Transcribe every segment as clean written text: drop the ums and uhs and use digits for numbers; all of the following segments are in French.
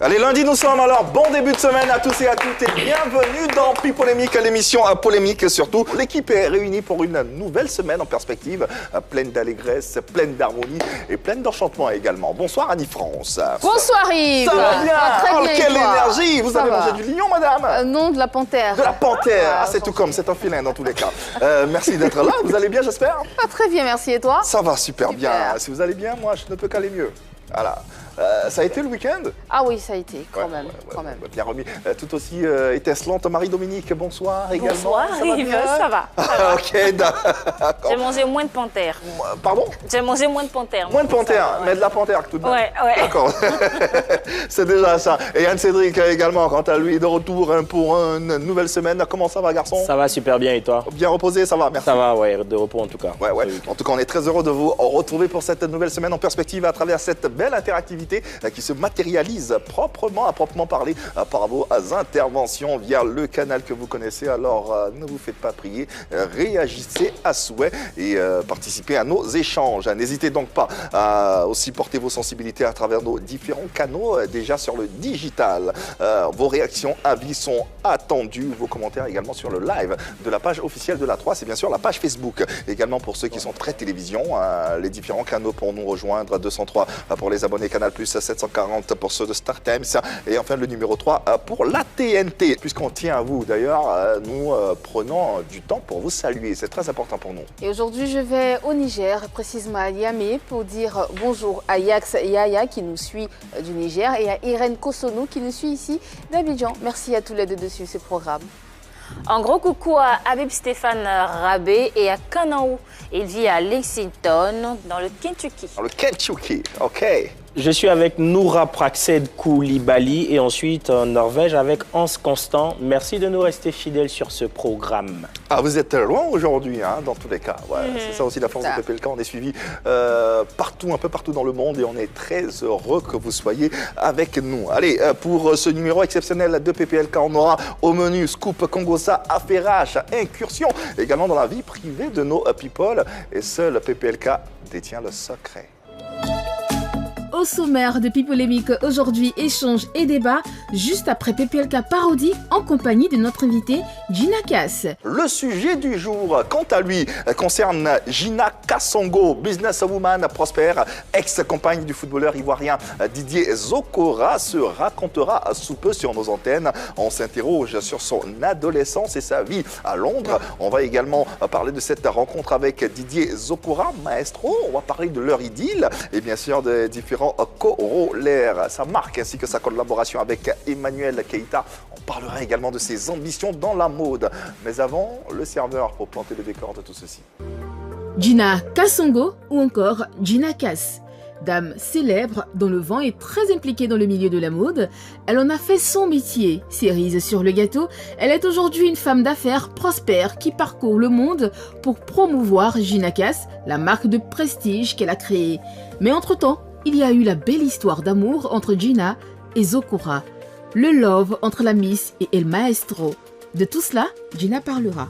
Allez, lundi, nous sommes alors. Bon début de semaine à tous et à toutes et bienvenue dans Polémique, l'émission polémique surtout. L'équipe est réunie pour une nouvelle semaine en perspective, pleine d'allégresse, pleine d'harmonie et pleine d'enchantement également. Bonsoir Annie France. Bonsoir Yves. Ça va bien, Très bien, quelle énergie. Vous avez mangé du lion, madame? Non, de la panthère. De la panthère. Ah, c'est tout comme, c'est un félin dans tous les cas. Merci d'être là. Vous allez bien, j'espère? Très bien, merci. Et toi? Ça va super bien. Si vous allez bien, moi, je ne peux qu'aller mieux. Voilà. Ça a été le week-end? Ah oui, ça a été, quand même. Bien remis. Tout aussi étincelante, Marie-Dominique, bonsoir également. Bonsoir Yves, ça va. Ok, d'accord. J'ai mangé moins de panthère. Pardon? J'ai mangé moins de panthère. Moins de panthère, mais de la panthère tout de même. Ouais. D'accord. C'est déjà ça. Et Yann Cédric également, quant à lui, de retour pour une nouvelle semaine. Comment ça va, garçon? Ça va super bien, et toi? Bien reposé, ça va, merci. Ça va, ouais, de repos en tout cas. Ouais. En tout cas, on est très heureux de vous retrouver pour cette nouvelle semaine en perspective à travers cette belle interactivité qui se matérialise à proprement parler par vos interventions via le canal que vous connaissez. Alors, ne vous faites pas prier, réagissez à souhait et participez à nos échanges. N'hésitez donc pas à aussi porter vos sensibilités à travers nos différents canaux, déjà sur le digital. Vos réactions, avis sont attendus, vos commentaires également sur le live de la page officielle de la 3, c'est bien sûr la page Facebook. Également pour ceux qui sont très télévision, les différents canaux pour nous rejoindre, 203 pour les abonnés Canal+, 740 pour ceux de Star Times et enfin le numéro 3 pour la TNT. Puisqu'on tient à vous d'ailleurs, nous prenons du temps pour vous saluer, c'est très important pour nous. Et aujourd'hui, je vais au Niger, précisément à Niamey, pour dire bonjour à Yax Yaya qui nous suit du Niger et à Irène Kosonou qui nous suit ici d'Abidjan. Merci à tous les deux de suivre ce programme. Un gros coucou à Habib Stéphane Rabé et à Kanaou. Il vit à Lexington, dans le Kentucky. Dans le Kentucky, ok. Je suis avec Noura Praxed Koulibaly et ensuite en Norvège avec Hans Constant. Merci de nous rester fidèles sur ce programme. Ah, vous êtes loin aujourd'hui, hein, dans tous les cas. Ouais, c'est ça aussi la force de PPLK. On est suivi partout, un peu partout dans le monde et on est très heureux que vous soyez avec nous. Allez, pour ce numéro exceptionnel de PPLK, on aura au menu Scoop Congosa, Affairage, Incursion, également dans la vie privée de nos people. Et seul PPLK détient le secret. Au sommaire de Pipolémique aujourd'hui, échange et débat, juste après PPLK Parodie en compagnie de notre invitée Gina Cass. Le sujet du jour, quant à lui, concerne Gina Kassongo, businesswoman prospère, ex-compagne du footballeur ivoirien Didier Zokora, se racontera sous peu sur nos antennes. On s'interroge sur son adolescence et sa vie à Londres. On va également parler de cette rencontre avec Didier Zokora, maestro. On va parler de leur idylle et bien sûr des différents corollaires, sa marque ainsi que sa collaboration avec Emmanuel Keita. On parlera également de ses ambitions dans la mode. Mais avant, le serveur pour planter le décor de tout ceci. Gina Kassongo ou encore Gina Cass. Dame célèbre dont le vent est très impliqué dans le milieu de la mode, elle en a fait son métier. Cerise sur le gâteau, elle est aujourd'hui une femme d'affaires prospère qui parcourt le monde pour promouvoir Gina Cass, la marque de prestige qu'elle a créée. Mais entre-temps, il y a eu la belle histoire d'amour entre Gina et Zokora. Le love entre la Miss et El Maestro. De tout cela, Gina parlera.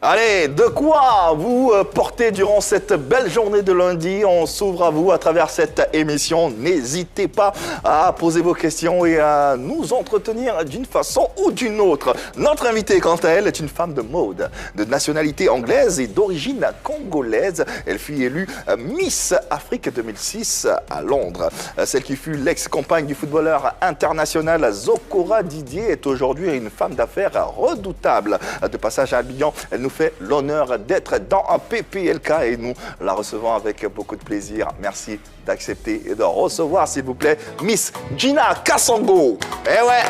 Allez, de quoi vous portez durant cette belle journée de lundi? On s'ouvre à vous à travers cette émission. N'hésitez pas à poser vos questions et à nous entretenir d'une façon ou d'une autre. Notre invitée, quant à elle, est une femme de mode, de nationalité anglaise et d'origine congolaise. Elle fut élue Miss Afrique 2006 à Londres. Celle qui fut l'ex-compagne du footballeur international Zokora Didier est aujourd'hui une femme d'affaires redoutable. De passage à Abidjan, elle nous fait l'honneur d'être dans un PPLK et nous la recevons avec beaucoup de plaisir. Merci d'accepter et de recevoir, s'il vous plaît, Miss Gina Kassongo. Eh ouais!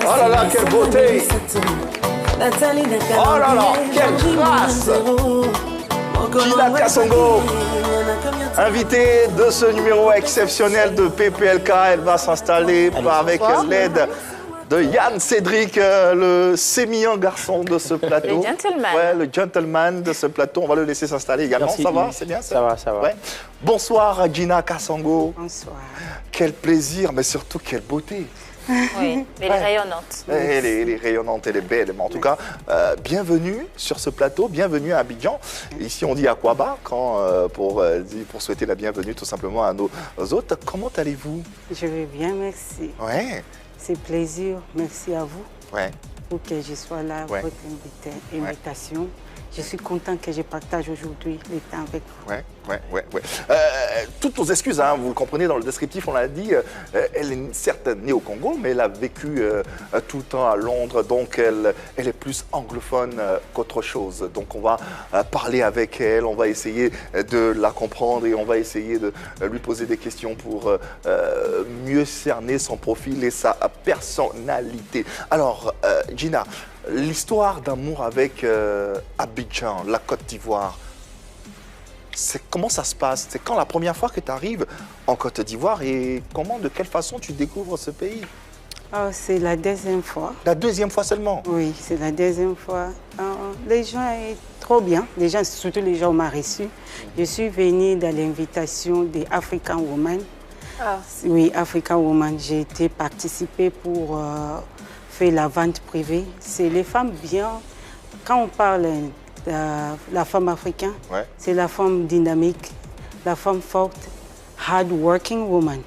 Oh là là, quelle beauté! Oh là là, quelle grâce! Gina Kassongo, invitée de ce numéro exceptionnel de PPLK, elle va s'installer avec l'aide de Yann Cédric, le sémillant garçon de ce plateau. Le gentleman. Ouais, le gentleman de ce plateau. On va le laisser s'installer également. Merci. Ça va? C'est bien ça? Ça va. Ouais. Bonsoir Gina Kassongo. Bonsoir. Quel plaisir, mais surtout quelle beauté. Oui, mais elle est rayonnante. Elle est rayonnante, elle est belle. Mais en tout cas, bienvenue sur ce plateau, bienvenue à Abidjan. Ici, on dit Akwaba pour souhaiter la bienvenue tout simplement à nos hôtes. Comment allez-vous? Je vais bien, merci. Ouais. C'est plaisir, merci à vous Ouais. pour que je sois là, Ouais. votre invitation. Je suis content que je partage aujourd'hui le temps avec vous. Ouais. Toutes nos excuses, hein, vous le comprenez dans le descriptif, on l'a dit, elle est certes née au Congo, mais elle a vécu tout le temps à Londres, donc elle est plus anglophone qu'autre chose. Donc on va parler avec elle, on va essayer de la comprendre et on va essayer de lui poser des questions pour mieux cerner son profil et sa personnalité. Alors, Gina, l'histoire d'amour avec Abidjan, la Côte d'Ivoire, comment ça se passe? C'est quand la première fois que tu arrives en Côte d'Ivoire et de quelle façon tu découvres ce pays? C'est la deuxième fois. La deuxième fois seulement? Oui, c'est la deuxième fois. Les gens sont trop bien. Les gens, surtout les gens m'ont reçu. Je suis venue dans l'invitation des African Women. Oui, African Women. J'ai été participer pour faire la vente privée. C'est les femmes bien. Quand on parle de la femme africaine, Ouais. c'est la femme dynamique, la femme forte, hard-working woman.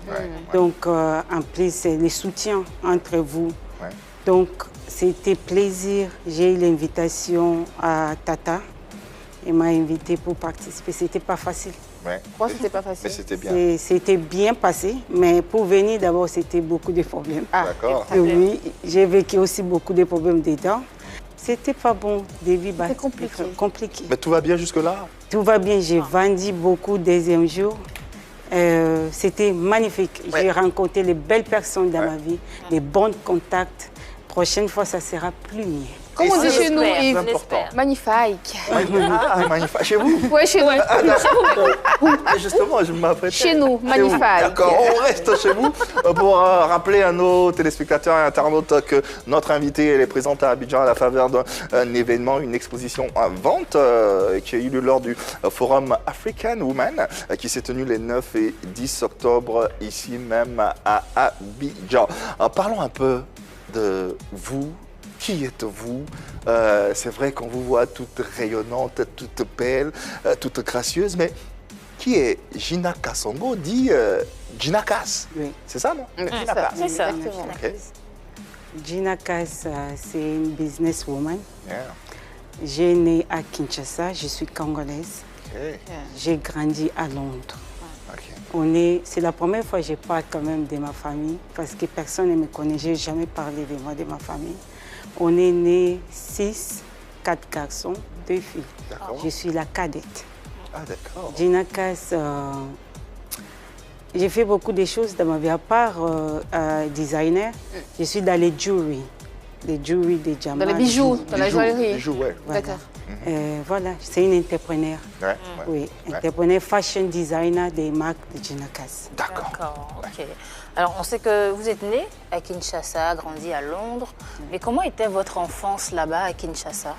Donc, en plus, c'est le soutien entre vous. Ouais. Donc, c'était plaisir. J'ai eu l'invitation à Tata. Elle m'a invité pour participer. C'était pas facile. Ouais. Pourquoi c'était pas facile? Mais c'était bien. C'était bien passé, mais pour venir d'abord, c'était beaucoup de problèmes. D'accord. Et oui, j'ai vécu aussi beaucoup de problèmes dedans. C'était pas bon, début bas. C'était compliqué. Mais tout va bien jusque-là? Tout va bien, j'ai vendu beaucoup deuxième jour. C'était magnifique. Ouais. J'ai rencontré les belles personnes dans ma vie, les bons contacts. Prochaine fois, ça sera plus mieux. Comme on dit chez nous, J'espère, Yves, j'espère. magnifique. Ah, magnifique. Chez vous? Oui, chez nous. Ah, justement, je m'apprête. Chez nous, magnifique. D'accord, on reste chez vous pour rappeler à nos téléspectateurs et internautes que notre invitée elle est présente à Abidjan à la faveur d'un événement, une exposition à vente qui a eu lieu lors du Forum African Women qui s'est tenu les 9 et 10 octobre ici même à Abidjan. Parlons un peu de vous. Qui êtes-vous? C'est vrai qu'on vous voit toute rayonnante, toute belle, toute gracieuse, mais qui est Gina Kasongo dit Gina Kass? Oui. C'est ça, non? C'est ça. C'est ça. Exactement. Ok. Gina Kass, c'est une businesswoman. Yeah. J'ai né à Kinshasa, je suis congolaise. Ok. J'ai grandi à Londres. Ok. C'est la première fois que je parle quand même de ma famille parce que personne ne me connaît. Je n'ai jamais parlé de moi, de ma famille. On est né 6, 4 garçons, 2 filles. D'accord. Je suis la cadette. Ah, d'accord. Gina Kass, j'ai fait beaucoup de choses dans ma vie. À part designer, je suis dans les jewelry des diamants. Dans les bijoux, dans la joaillerie. Bijoux, ouais. Voilà. D'accord. Voilà, c'est une entrepreneur. Ouais, Oui, Ouais. entrepreneur fashion designer des marques de Gina Kass. D'accord. D'accord, ok. Alors, on sait que vous êtes né à Kinshasa, grandi à Londres. Mais comment était votre enfance là-bas à Kinshasa?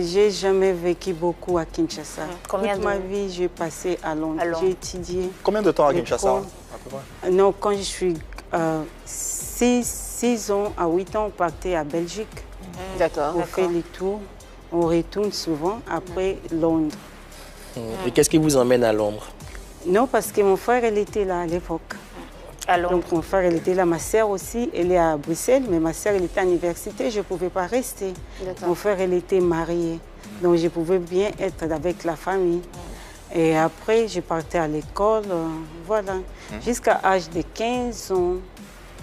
J'ai jamais vécu beaucoup à Kinshasa. Combien Toute de- ma vie, j'ai passé à Londres. À Londres. J'ai étudié. Combien de temps à l'école. Kinshasa, à peu près? Non, quand je suis 6 ans à 8 ans, on partait à Belgique. D'accord. On fait les tours. On retourne souvent après Londres. Et qu'est-ce qui vous emmène à Londres? Non, parce que mon frère, elle était là à l'époque. À Londres. Donc mon frère, elle était là. Ma sœur aussi, elle est à Bruxelles, mais ma sœur, elle était à l'université. Je ne pouvais pas rester. D'accord. Mon frère, elle était mariée. Donc je pouvais bien être avec la famille. Et après, je partais à l'école. Voilà. Jusqu'à l'âge de 15 ans,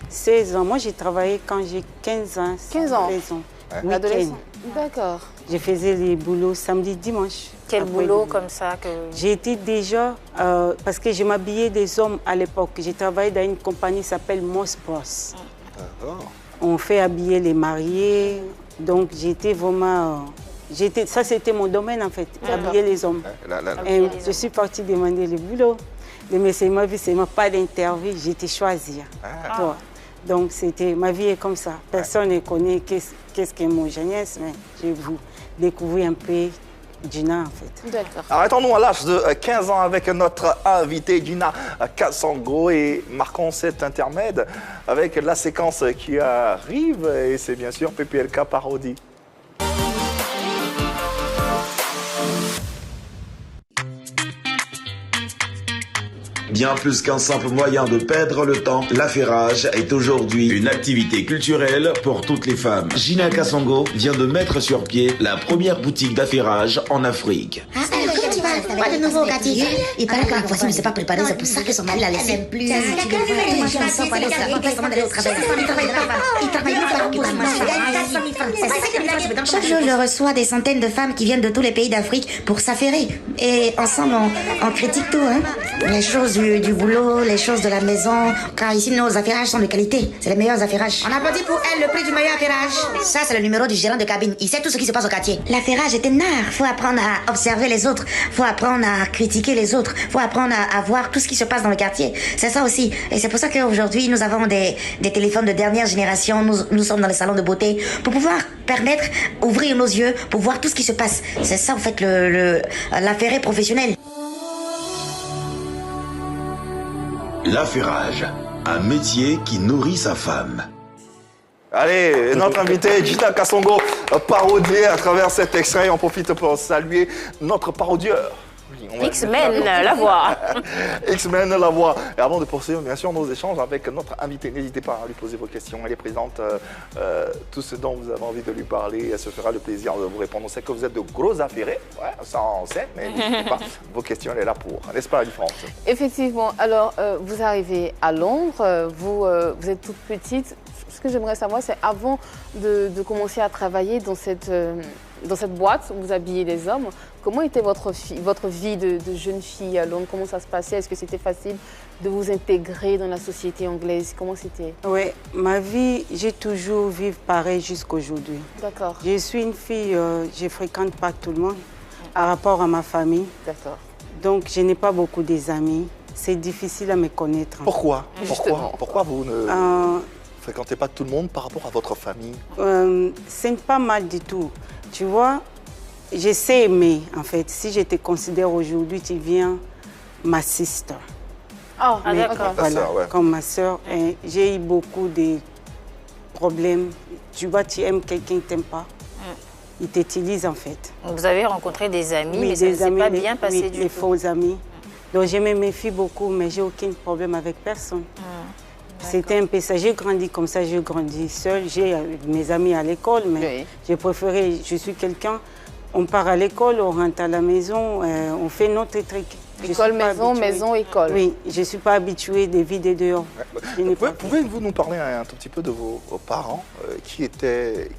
16 ans. Moi, j'ai travaillé quand j'ai 15 ans. 15 ans. 16 ans. L'adolescent. Week-end. D'accord. Je faisais les boulots samedi, dimanche. Quel Après boulot le- comme ça que... J'ai été déjà, parce que je m'habillais des hommes à l'époque. J'ai travaillé dans une compagnie qui s'appelle Moss Bros. D'accord. On fait habiller les mariés. Donc j'étais vraiment... ça, c'était mon domaine en fait, habiller les hommes. Et les je suis partie demander le boulot. Le médecin m'a vu, c'est pas d'interview, j'ai été choisie. Toi. Donc ma vie est comme ça. Personne ne connaît qu'est-ce qu'est mon jeunesse, mais je vous découvrir un peu Gina, en fait. D'accord. Arrêtons-nous à l'âge de 15 ans avec notre invitée Gina Kasango et marquons cet intermède avec la séquence qui arrive et c'est bien sûr PPLK Parodie. Bien plus qu'un simple moyen de perdre le temps, l'affairage est aujourd'hui une activité culturelle pour toutes les femmes. Gina Kasango vient de mettre sur pied la première boutique d'affairage en Afrique. Comment tu vas? Pas de nouveau au quartier. Il paraît que la voiture ne s'est pas préparée, c'est pour ça que son mari l'a laissé. Plus. Tu le vois, tout le temps sans parler, c'est la femme comment d'aller au travail. Il travaille même pas pour moi. Chaque jour, je reçois des centaines de femmes qui viennent de tous les pays d'Afrique pour s'affairer. Et ensemble, on critique tout, hein. Les choses du boulot, les choses de la maison. Car ici, nos affairages sont de qualité. C'est les meilleurs affairages. On applaudit pour elle le prix du meilleur affairage. Ça, c'est le numéro du gérant de cabine. Il sait tout ce qui se passe au quartier. L'affairage est un art. Faut apprendre à observer les autres. Faut apprendre à critiquer les autres. Faut apprendre à voir tout ce qui se passe dans le quartier. C'est ça aussi. Et c'est pour ça qu'aujourd'hui, nous avons des téléphones de dernière génération. Nous sommes dans les salons de beauté pour pouvoir permettre, ouvrir nos yeux, pour voir tout ce qui se passe. C'est ça, en fait, l'affairé professionnel. L'affairage, un métier qui nourrit sa femme. Allez, notre invité Gina Kasango, parodiée à travers cet extrait. On profite pour saluer notre parodieur. X-Men, la voix. X-Men, la voix. Et avant de poursuivre, bien sûr, nos échanges avec notre invité, n'hésitez pas à lui poser vos questions. Elle est présente. Tout ce dont vous avez envie de lui parler, elle se fera le plaisir de vous répondre. On sait que vous êtes de gros affairés, ouais, ça on sait, mais n'hésitez pas. Vos questions, elle est là pour. N'est-ce pas, la différence? Effectivement. Alors, vous arrivez à Londres, vous êtes toute petite. Ce que j'aimerais savoir, c'est avant de commencer à travailler dans cette boîte où vous habillez les hommes, comment était votre vie de jeune fille à Londres? Comment ça se passait? Est-ce que c'était facile de vous intégrer dans la société anglaise? Comment c'était? Oui, ma vie, j'ai toujours vécu pareil jusqu'aujourd'hui. D'accord. Je suis une fille, je ne fréquente pas tout le monde par rapport à ma famille. D'accord. Donc, je n'ai pas beaucoup d'amis. C'est difficile à me connaître. Pourquoi? Pourquoi vous ne fréquentez pas tout le monde par rapport à votre famille? Ce n'est pas mal du tout. Tu vois, je sais aimer, en fait. Si je te considère aujourd'hui, tu viens ma sister. Oh, d'accord. Voilà, soeur, ouais. comme ma soeur. J'ai eu beaucoup de problèmes. Tu vois, tu aimes quelqu'un qui ne t'aime pas. Il t'utilise, en fait. Vous avez rencontré des amis, oui, mais ça ne s'est pas bien passé du tout. Des faux amis. Donc, je me méfie beaucoup, mais j'ai aucun problème avec personne. C'était un peu ça. J'ai grandi comme ça, j'ai grandi seule. J'ai mes amis à l'école, mais j'ai préféré, je suis quelqu'un, on part à l'école, on rentre à la maison, on fait notre truc. École, maison, maison, école. Oui, je ne suis pas habituée de vider dehors. Pouvez-vous nous parler un tout petit peu de vos parents? Qui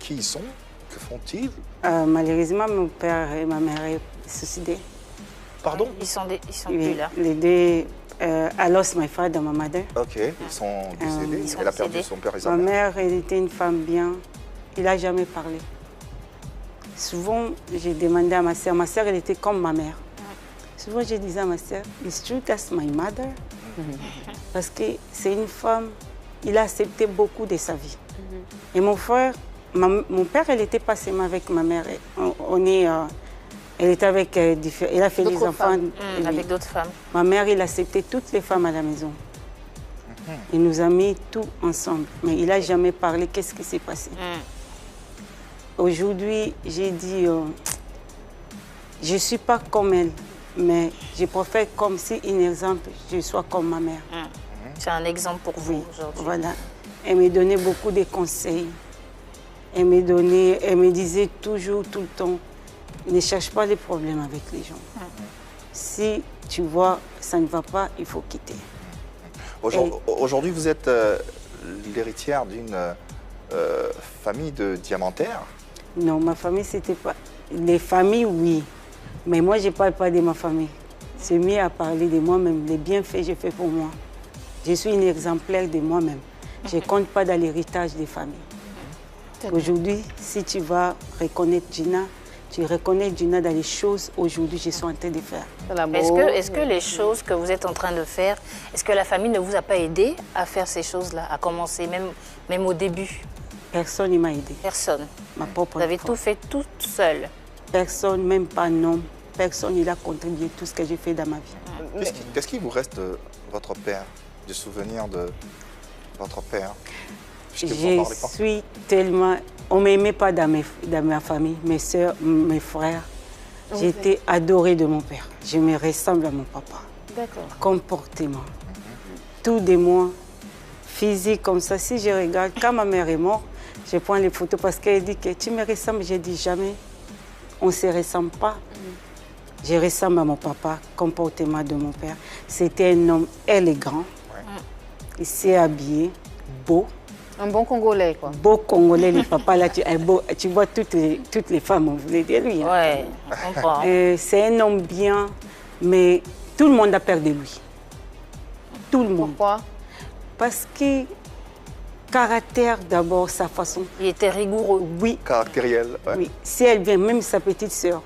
ils sont? Que font-ils? Malheureusement, mon père et ma mère sont suicidés. Pardon? Ils sont plus là. Les deux... I lost my father, my mother. Ok, ils sont décédés. Elle a perdu son père et sa mère. Ma mère. mère, elle était une femme bien. Il n'a jamais parlé. Souvent, j'ai demandé à ma sœur, elle était comme ma mère. Souvent, je disais à ma sœur, it's true that's my mother. Parce que c'est une femme, il a accepté beaucoup de sa vie. Et mon frère, mon père, elle n'était pas seulement avec ma mère. Elle était avec elle a fait des enfants avec d'autres femmes. Ma mère, il acceptait toutes les femmes à la maison. Il nous a mis tout ensemble. Mais il n'a jamais parlé. Qu'est-ce qui s'est passé? Aujourd'hui, j'ai dit, je ne suis pas comme elle, mais je préfère comme si, un exemple, je sois comme ma mère. C'est un exemple pour vous aujourd'hui. Voilà. Elle me donnait beaucoup de conseils. Elle me disait toujours, tout le temps, ne cherche pas les problèmes avec les gens. Si tu vois, ça ne va pas, il faut quitter. Aujourd'hui, vous êtes l'héritière d'une famille de diamantaires? Non, ma famille, c'était pas... Les familles, oui. Mais moi, je ne parle pas de ma famille. C'est mieux à parler de moi-même, les bienfaits que j'ai fait pour moi. Je suis une exemplaire de moi-même. Je ne compte pas dans l'héritage des familles. Aujourd'hui, si tu vas reconnaître Gina, tu reconnais Gina dans les choses aujourd'hui je suis en train de faire. Est-ce que les choses que vous êtes en train de faire, est-ce que la famille ne vous a pas aidé à faire ces choses-là, à commencer même au début? Personne ne m'a aidé. Personne. Ma propre Vous avez tout fait toute seule. personne, même pas non, personne, il a contribué tout ce que j'ai fait dans ma vie. Qu'est-ce qui vous reste de votre père, du souvenir de votre père? Je suis tellement... On ne m'aimait pas dans ma famille, mes soeurs, mes frères. J'étais adorée de mon père. Je me ressemble à mon papa. D'accord. Comportement. Tout de moi, physique comme ça. Si je regarde, quand ma mère est morte, je prends les photos parce qu'elle dit que tu me ressembles. J'ai dit jamais. On ne se ressemble pas. Je ressemble à mon papa, comportement de mon père. C'était un homme élégant. Il s'est habillé, beau. Un bon Congolais, quoi. Beau Congolais, le papa, là, tu vois toutes les femmes, on voulait dire lui. Oui, on comprend. C'est un homme bien, mais tout le monde a peur de lui. Tout le monde. Pourquoi? Parce que caractère d'abord, sa façon. Il était rigoureux. Oui. Caractériel. Ouais. Oui. Si elle vient, même sa petite sœur,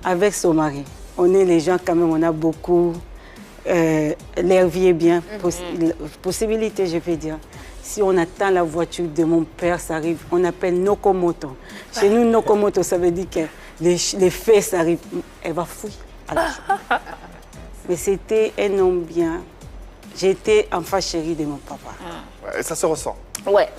avec son mari, on est les gens quand même, on a beaucoup, l'air vie est bien, possibilité, je vais dire. Si on attend la voiture de mon père, ça arrive, on appelle Nokomoto. Chez nous, Nokomoto, ça veut dire que les fesses arrivent, elle va fouiller. Mais c'était un homme bien. J'étais enfant chérie de mon papa. Et ça se ressent. Ouais.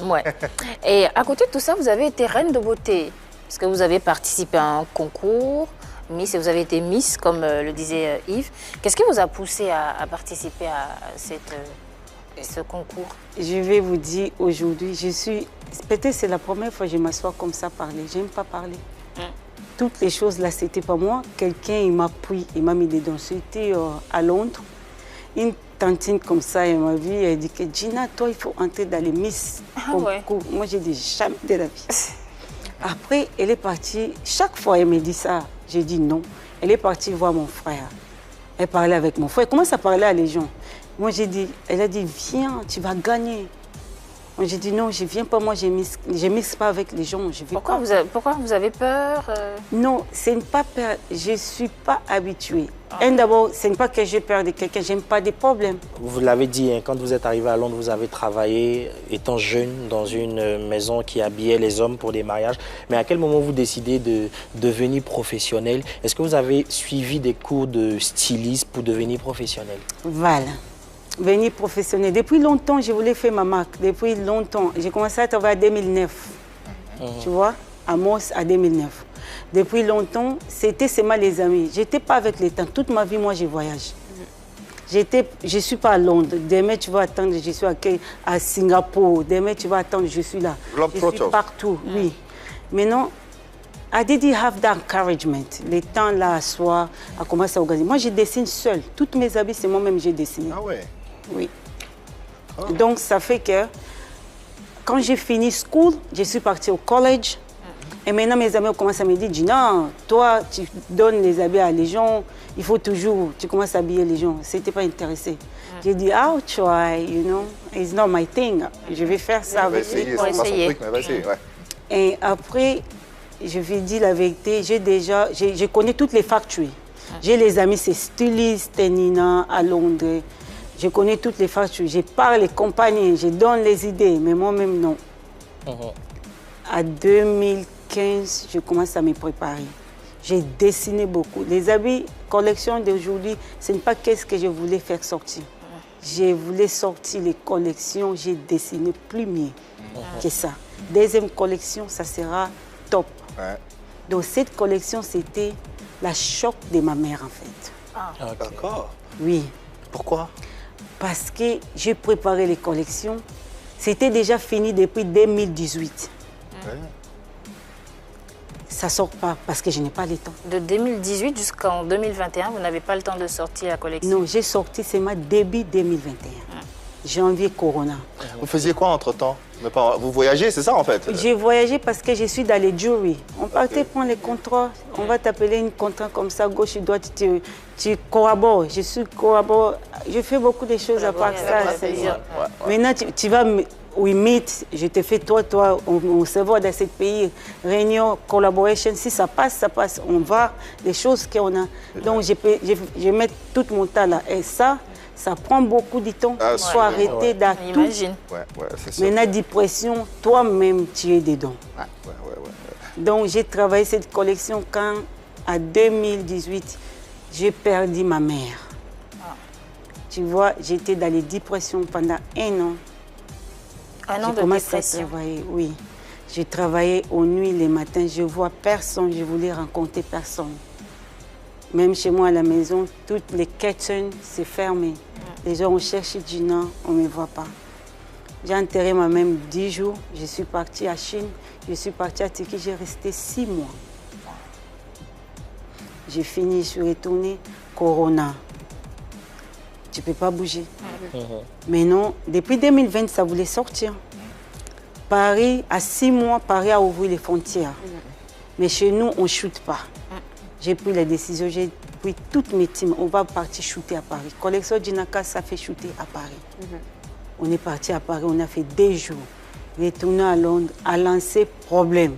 Et à côté de tout ça, vous avez été reine de beauté. Parce que vous avez participé à un concours, Miss, et vous avez été Miss, comme le disait Yves. Qu'est-ce qui vous a poussé à participer à ce concours? Je vais vous dire aujourd'hui, peut-être c'est la première fois que je m'assois comme ça parler. Je n'aime pas parler. Toutes les choses là, c'était pas moi. Quelqu'un, il m'a pris, il m'a mis dedans. C'était à Londres. Une tantine comme ça, elle m'a vu, elle dit que Gina, toi, il faut entrer dans les Miss concours. Moi, j'ai dit jamais de la vie. Après, elle est partie. Chaque fois, elle me dit ça. J'ai dit non. Elle est partie voir mon frère. Elle parlait avec mon frère. Elle commence à parler à les gens. Moi, j'ai dit, elle a dit, viens, tu vas gagner. Moi, j'ai dit, non, je ne viens pas, moi, je ne mixe pas avec les gens. Pourquoi vous avez peur Non, ce n'est pas peur, je ne suis pas habituée. D'abord, ce n'est pas que j'ai peur de quelqu'un, je n'aime pas des problèmes. Vous l'avez dit, hein, quand vous êtes arrivé à Londres, vous avez travaillé, étant jeune, dans une maison qui habillait les hommes pour des mariages. Mais à quel moment vous décidez de devenir professionnel? Est-ce que vous avez suivi des cours de styliste pour devenir professionnel? Voilà. Venir professionnel. Depuis longtemps, je voulais faire ma marque. Depuis longtemps. J'ai commencé à travailler en 2009. Tu vois, à Mos, en 2009. Depuis longtemps, c'était seulement les amis. Je n'étais pas avec les temps. Toute ma vie, moi, je voyage. Je ne suis pas à Londres. Demain, tu vas attendre, je suis à Singapour. Demain, tu vas attendre, je suis là. Je suis partout, oui. Maintenant, I didn't have that encouragement. Les temps là, à soi, à commencer à organiser. Moi, je dessine seule. Toutes mes habits, c'est moi-même j'ai dessiné. Ah ouais? Oui. Oh. Donc, ça fait que quand j'ai fini school, je suis partie au college. Et maintenant, mes amis ont commencé à me dire, Gina, toi, tu donnes les habits à les gens, il faut toujours, tu commences à habiller les gens. C'était pas intéressé. J'ai dit, I'll try, you know, it's not my thing. Je vais faire ça avec lui. Pour essayer. Et après, je vais dire la vérité, je connais toutes les factories. J'ai les amis, c'est stylistes, Nina, à Londres. Je connais toutes les factories. Je parle les compagnies, je donne les idées, mais moi-même, non. En 2015, je commence à me préparer. J'ai dessiné beaucoup. Les habits, collection d'aujourd'hui, ce n'est pas qu'est-ce que je voulais faire sortir. Je voulais sortir les collections, j'ai dessiné plus mieux que ça. Deuxième collection, ça sera top. Donc cette collection, c'était la choc de ma mère, en fait. D'accord. Oui. Pourquoi? Parce que j'ai préparé les collections. C'était déjà fini depuis 2018. Ça ne sort pas parce que je n'ai pas le temps. De 2018 jusqu'en 2021, vous n'avez pas le temps de sortir la collection? Non, j'ai sorti seulement début 2021. Janvier, Corona. Vous faisiez quoi entre-temps? Vous voyagez, c'est ça en fait? J'ai voyagé parce que je suis dans les jury. On partait prendre les contrats. On va t'appeler une contrat comme ça, gauche et droite. Tu collabores. Je suis collabore. Je fais beaucoup de choses à part ça. Maintenant, tu vas... We meet, je te fais toi, on se voit dans ce pays, réunion, collaboration, si ça passe, on va, les choses qu'on a. Donc je mets tout mon temps là. Et ça prend beaucoup de temps. Il faut arrêter dans tout. Maintenant, dépression, toi-même, tu es dedans. Donc, j'ai travaillé cette collection quand, en 2018, j'ai perdu ma mère. Tu vois, j'étais dans les dépressions pendant 1 an. Un an de dépression. Oui. J'ai travaillé aux nuits, les matins. Je ne vois personne. Je voulais rencontrer personne. Même chez moi à la maison, toutes les kitchens, c'est fermé. Les gens ont cherché Gina, on ne me voit pas. J'ai enterré ma mère 10 jours. Je suis partie à Chine. Je suis partie à Turquie. J'ai resté 6 mois. J'ai fini, je suis retournée. Corona. Tu ne peux pas bouger. Mais non, depuis 2020, ça voulait sortir. Paris, à 6 mois, Paris a ouvert les frontières. Mais chez nous, on ne shoote pas. J'ai pris la décision, j'ai pris toutes mes teams. On va partir shooter à Paris. Collection Gina Cass, ça fait shooter à Paris. On est parti à Paris, on a fait 2 jours. Retourné à Londres, à lancer problème.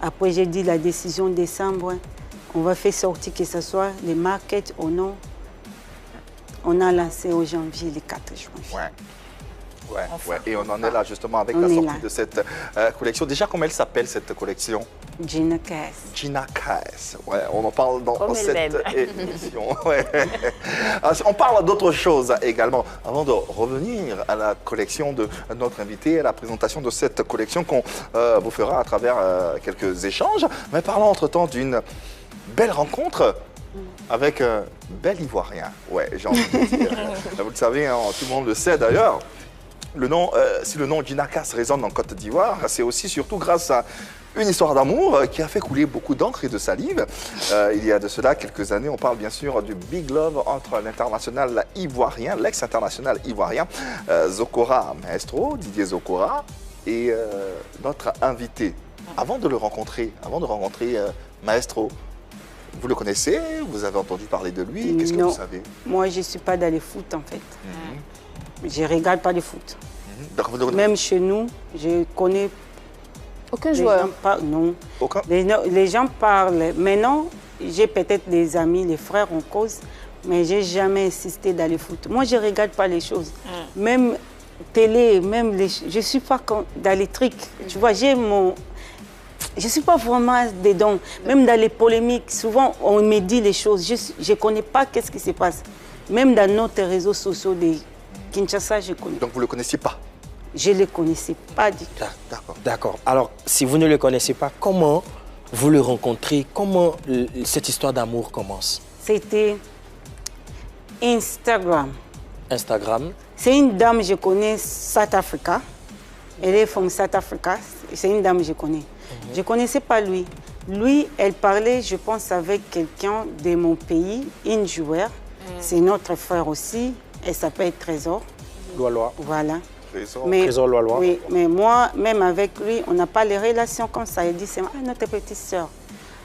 Après, j'ai dit la décision décembre, on va faire sortir que ce soit les markets ou non. On a lancé au janvier, le 4 janvier. Ouais. Et on en est là justement avec la sortie de cette collection. Déjà, comment elle s'appelle cette collection? Gina Cass. Gina Cass. Ouais, on en parle dans cette émission. Ouais. On parle d'autre chose également. Avant de revenir à la collection de notre invité, à la présentation de cette collection qu'on vous fera à travers quelques échanges. Mais parlons entre-temps d'une belle rencontre avec un bel Ivoirien. Ouais, j'ai envie de dire. Vous le savez, hein, tout le monde le sait d'ailleurs. Si le nom Gina Cass résonne en Côte d'Ivoire, c'est aussi surtout grâce à une histoire d'amour qui a fait couler beaucoup d'encre et de salive. Il y a de cela quelques années, on parle bien sûr du big love entre l'international ivoirien, l'ex-international ivoirien Zokora Maestro, Didier Zokora, et notre invité. Avant de rencontrer Maestro, vous le connaissez? Vous avez entendu parler de lui? Qu'est-ce que vous savez? Moi, je ne suis pas dans les foot en fait. Je ne regarde pas le foot. Même chez nous, je connais... Aucun joueur? Non. Aucun? Les gens parlent. Maintenant, j'ai peut-être des amis, les frères en cause, mais je n'ai jamais insisté dans le foot. Moi, je ne regarde pas les choses. Même télé, je ne suis pas dans les trucs. Tu vois, je ne suis pas vraiment dedans. Même dans les polémiques, souvent, on me dit les choses. Je ne connais pas qu'est-ce qui se passe. Même dans notre réseaux sociaux de Kinshasa, je connais. Donc, vous ne le connaissiez pas? Je ne le connaissais pas du tout. D'accord. Alors, si vous ne le connaissez pas, comment vous le rencontrez? Comment cette histoire d'amour commence? C'était Instagram. Instagram? C'est une dame que je connais, South Africa. Elle est from South Africa. C'est une dame que je connais. Je ne connaissais pas lui. Lui, elle parlait, je pense, avec quelqu'un de mon pays, une joueur. C'est notre frère aussi. Elle s'appelle Trésor. Loalois. Voilà. Trésor Loalois. Oui, mais moi, même avec lui, on n'a pas les relations comme ça. Elle dit, c'est notre petite soeur.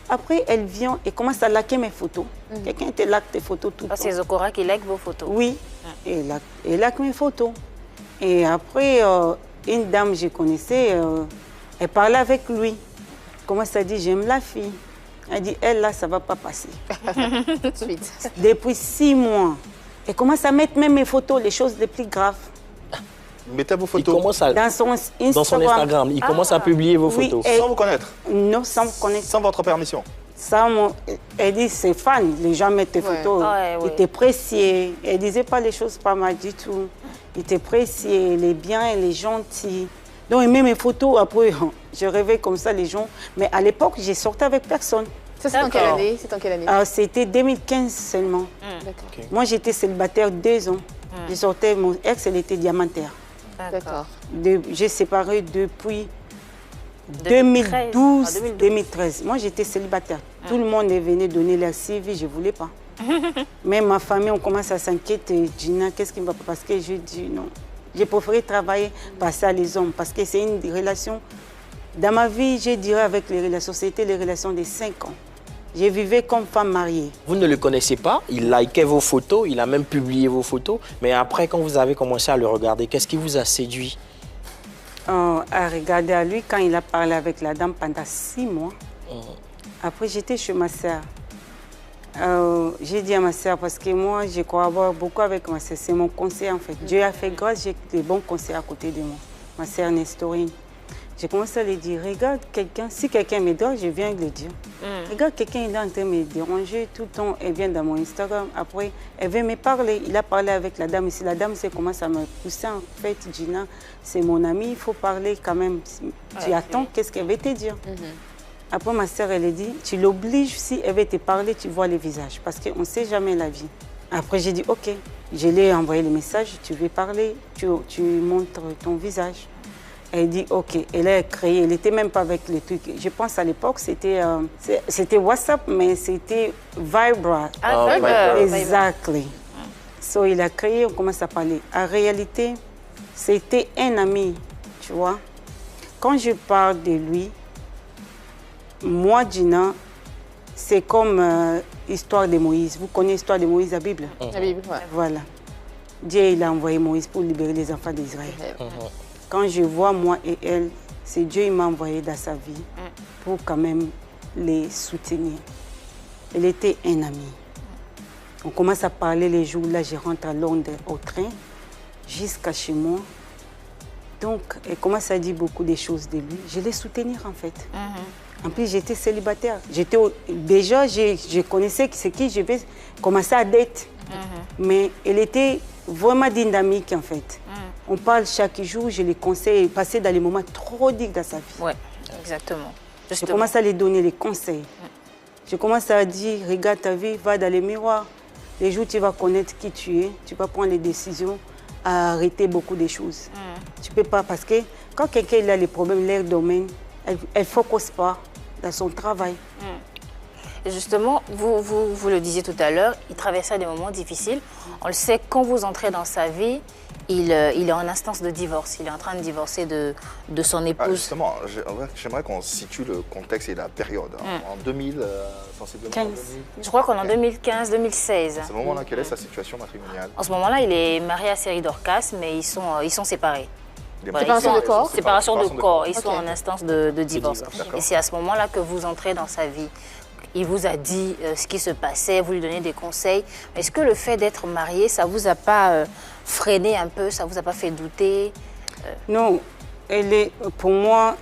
Après, elle vient et commence à liker mes photos. Quelqu'un te like tes photos tout le temps. C'est Zokora qui like vos photos? Oui, elle like mes photos. Et après, une dame que je connaissais, elle parlait avec lui. Comment ça dit, j'aime la fille. Elle dit, elle là, ça ne va pas passer. Tout de suite. Depuis 6 mois, elle commence à mettre même mes photos, les choses les plus graves. Mettez vos photos dans son Instagram. Il commence à publier vos photos. Sans vous connaître? Non, sans vous connaître. Sans votre permission? Elle dit, c'est fan, les gens mettent tes photos. Ils t'apprécient. Elle ne disait pas les choses pas mal du tout. Ils t'apprécient, elle est bien, elle est gentille. Donc, elle met mes photos. Après, je rêvais comme ça, les gens. Mais à l'époque, j'ai sorti avec personne. Ça, c'est en quelle année? C'était 2015 seulement. D'accord. Moi, j'étais célibataire 2 ans. J'ai sorti, mon ex, elle était diamantaire. D'accord. J'ai séparé depuis 2012-2013. Moi, j'étais célibataire. Tout le monde est venu donner leur CV, je ne voulais pas. Même ma famille, on commence à s'inquiéter. Gina, qu'est-ce qui ne va pas? Parce que je dis non. J'ai préféré travailler, passer à les hommes, parce que c'est une relation. Dans ma vie, je dirais avec les relations, c'était les relations de 5 ans. Je vivais comme femme mariée. Vous ne le connaissez pas, il likait vos photos, il a même publié vos photos. Mais après, quand vous avez commencé à le regarder, qu'est-ce qui vous a séduit? À regarder à lui, quand il a parlé avec la dame pendant 6 mois. Après, j'étais chez ma sœur. J'ai dit à ma sœur, parce que moi, je collabore beaucoup avec ma sœur. C'est mon conseil, en fait. Dieu a fait grâce, j'ai des bons conseils à côté de moi. Ma sœur Nestorine. J'ai commencé à lui dire, regarde quelqu'un, si quelqu'un me doit, je viens le dire. Regarde, quelqu'un il est en train de me déranger tout le temps, elle vient dans mon Instagram, après, elle veut me parler. Il a parlé avec la dame ici, la dame sait comment ça me poussait. En fait, Gina, c'est mon amie, il faut parler quand même. Tu attends, qu'est-ce qu'elle veut te dire? Après, ma soeur, elle a dit, tu l'obliges, si elle veut te parler, tu vois le visage, parce qu'on ne sait jamais la vie. Après, j'ai dit, ok, je lui ai envoyé le message, tu veux parler, tu montres ton visage. Elle dit ok, elle a créé, elle n'était même pas avec les trucs. Je pense à l'époque, c'était WhatsApp, mais c'était Viber. Exactly. So il a créé, on commence à parler. En réalité, c'était un ami, tu vois. Quand je parle de lui, moi, Gina, c'est comme l'histoire de Moïse. Vous connaissez l'histoire de Moïse, la Bible? La Bible, ouais. Voilà. Dieu, il a envoyé Moïse pour libérer les enfants d'Israël. Quand je vois moi et elle, c'est Dieu qui m'a envoyé dans sa vie pour quand même les soutenir. Elle était un ami. On commence à parler les jours, là je rentre à Londres au train, jusqu'à chez moi. Donc, elle commence à dire beaucoup de choses de lui. Je l'ai soutenir en fait. En plus, j'étais célibataire. Déjà, je connaissais c'est qui je vais commencer à date. Mais elle était vraiment dynamique en fait. On parle chaque jour, je les conseille, passer dans les moments trop durs dans sa vie. Oui, exactement. Je commence à lui donner les conseils. Je commence à dire, regarde ta vie, va dans les miroirs. Les jours où tu vas connaître qui tu es, tu vas prendre les décisions à arrêter beaucoup de choses. Tu ne peux pas, parce que quand quelqu'un a les problèmes, leur domaine, elle ne focus pas dans son travail. Et justement, vous le disiez tout à l'heure, il traversait des moments difficiles. On le sait, quand vous entrez dans sa vie, il est en instance de divorce. Il est en train de divorcer de son épouse. Justement, j'aimerais qu'on situe le contexte et la période. En 2000, sensiblement. 15. 2000. Je crois qu'on est en 2015-2016. À ce moment-là, quelle est sa situation matrimoniale? En ce moment-là, il est marié à Série Dorcas, mais ils sont séparés. Séparation de corps. Séparation de corps. Ils sont en instance de divorce. Et c'est à ce moment-là que vous entrez dans sa vie. Il vous a dit ce qui se passait, vous lui donnez des conseils. Est-ce que le fait d'être marié, ça ne vous a pas freiné un peu, ça ne vous a pas fait douter? Non, pour moi,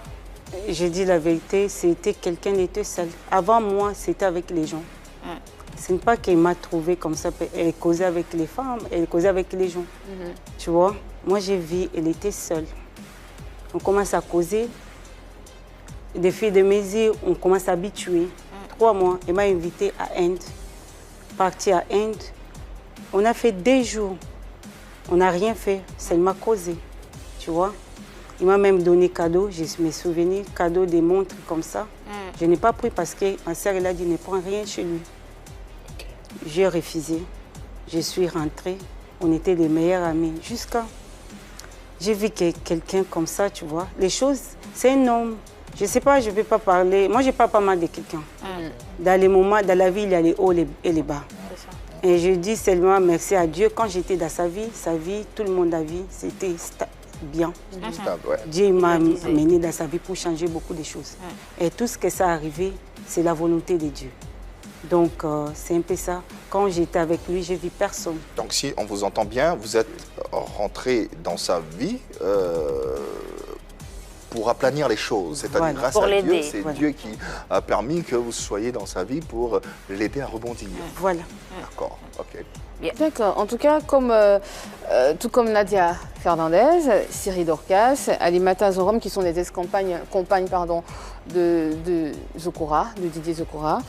je dis la vérité, c'était quelqu'un qui était seul. Avant moi, c'était avec les gens. Ce n'est pas qu'elle m'a trouvé comme ça, elle causait avec les femmes, elle causait avec les gens. Tu vois, moi j'ai vu, elle était seule. On commence à causer. Des filles de mes yeux, on commence à habituer. 3 mois, elle m'a invité à Inde. Parti à Inde. On a fait 2 jours. On n'a rien fait. Ça m'a causé. Tu vois. Il m'a même donné cadeau. Je me souviens, cadeau des montres comme ça. Je n'ai pas pris parce que ma soeur elle a dit ne prends rien chez lui. J'ai refusé. Je suis rentrée. On était les meilleurs amis. Jusqu'à. J'ai vu que quelqu'un comme ça, tu vois. Les choses, c'est un homme. Je ne sais pas, je ne vais pas parler. Moi, je parle pas mal de quelqu'un. Dans les moments, dans la vie, il y a les hauts et les bas. Et je dis seulement merci à Dieu. Quand j'étais dans sa vie, tout le monde a vu, c'était bien. Dieu m'a amené dans sa vie pour changer beaucoup de choses. Et tout ce que ça a arrivé, c'est la volonté de Dieu. Donc, c'est un peu ça. Quand j'étais avec lui, j'ai vu personne. Donc, si on vous entend bien, vous êtes rentré dans sa vie pour aplanir les choses. C'est-à-dire, grâce à Dieu, c'est Dieu qui a permis que vous soyez dans sa vie pour l'aider à rebondir. Voilà. D'accord, ok. D'accord. En tout cas, tout comme Nadia Fernandez, Siri Dorcas, Alimata Zorom, qui sont les ex-compagnes de Zokora, de Didier Zokora,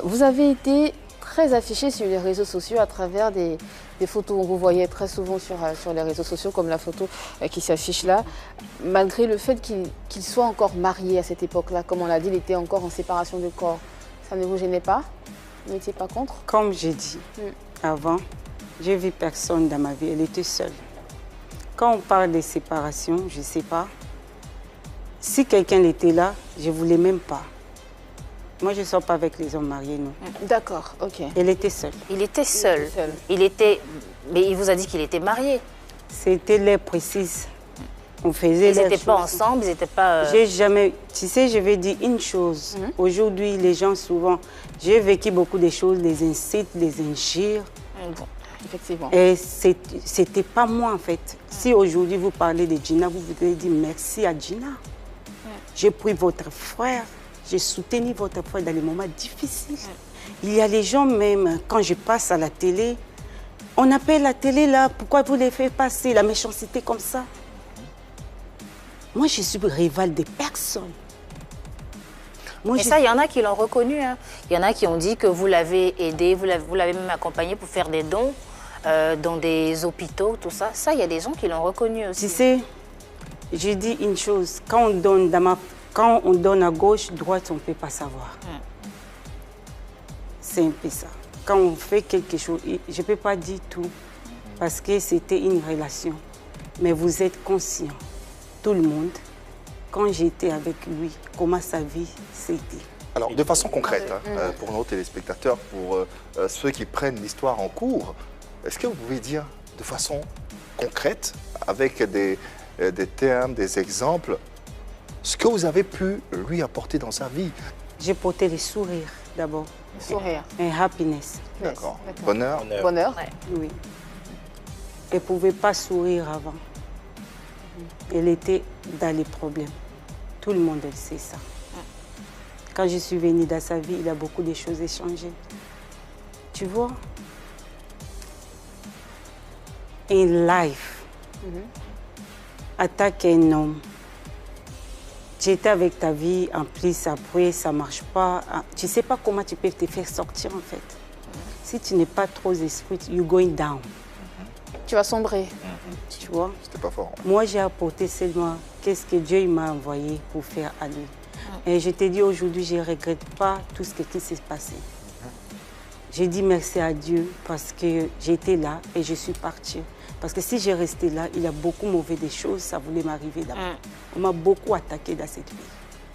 vous avez été très affichés sur les réseaux sociaux à travers des photos. On vous voyait très souvent sur les réseaux sociaux, comme la photo qui s'affiche là. Malgré le fait qu'il soit encore marié à cette époque-là, comme on l'a dit, il était encore en séparation de corps. Ça ne vous gênait pas? Vous n'étiez pas contre? Comme j'ai dit avant, j'ai vu personne dans ma vie, elle était seule. Quand on parle de séparation, je ne sais pas. Si quelqu'un était là, je ne voulais même pas. Moi, je ne sors pas avec les hommes mariés, non. D'accord, ok. Elle était seule. Il était seul. Mais il vous a dit qu'il était marié. C'était l'air précise. On faisait ils n'étaient pas ensemble, ils n'étaient pas... J'ai jamais... Tu sais, je vais dire une chose. Aujourd'hui, les gens, souvent... J'ai vécu beaucoup de choses, des incites, des injures. Bon, effectivement. Et c'était pas moi, en fait. Si aujourd'hui, vous parlez de Gina, vous voudrez dire merci à Gina. J'ai pris votre frère, j'ai soutenu votre frère dans les moments difficiles. Il y a les gens même, quand je passe à la télé, on appelle la télé là, pourquoi vous les faites passer, la méchanceté comme ça? Moi, je suis rival de personne. Mais ça, il y en a qui l'ont reconnu. Hein. Il y en a qui ont dit que vous l'avez aidé, vous l'avez même accompagné pour faire des dons dans des hôpitaux, tout ça. Ça, il y a des gens qui l'ont reconnu aussi. Tu sais, j'ai dit une chose, quand on donne à gauche, droite, on ne peut pas savoir. C'est un peu ça. Quand on fait quelque chose, je ne peux pas dire tout, parce que c'était une relation. Mais vous êtes conscient, tout le monde, quand j'étais avec lui, comment sa vie c'était. Alors, de façon concrète, pour nos téléspectateurs, pour ceux qui prennent l'histoire en cours, est-ce que vous pouvez dire de façon concrète, avec des termes, des exemples, ce que vous avez pu lui apporter dans sa vie? J'ai porté le sourire d'abord. Le sourire. Un happiness. D'accord. Bonheur. Bonheur. Oui. Elle ne pouvait pas sourire avant. Elle était dans les problèmes. Tout le monde elle sait ça. Quand je suis venue dans sa vie, il a beaucoup de choses changé. Tu vois? In life, attaque un homme. J'étais avec ta vie, en plus après ça ne marche pas. Tu ne sais pas comment tu peux te faire sortir en fait. Si tu n'es pas trop esprit, you're going down. Tu vas sombrer. Tu vois? C'était pas fort. Moi, j'ai apporté seulement qu'est-ce que Dieu m'a envoyé pour faire à lui. Et je te dis aujourd'hui, je ne regrette pas tout ce qui s'est passé. J'ai dit merci à Dieu parce que j'étais là et je suis partie. Parce que si j'ai resté là, il y a beaucoup mauvais des choses, ça voulait m'arriver d'abord. On m'a beaucoup attaqué dans cette vie.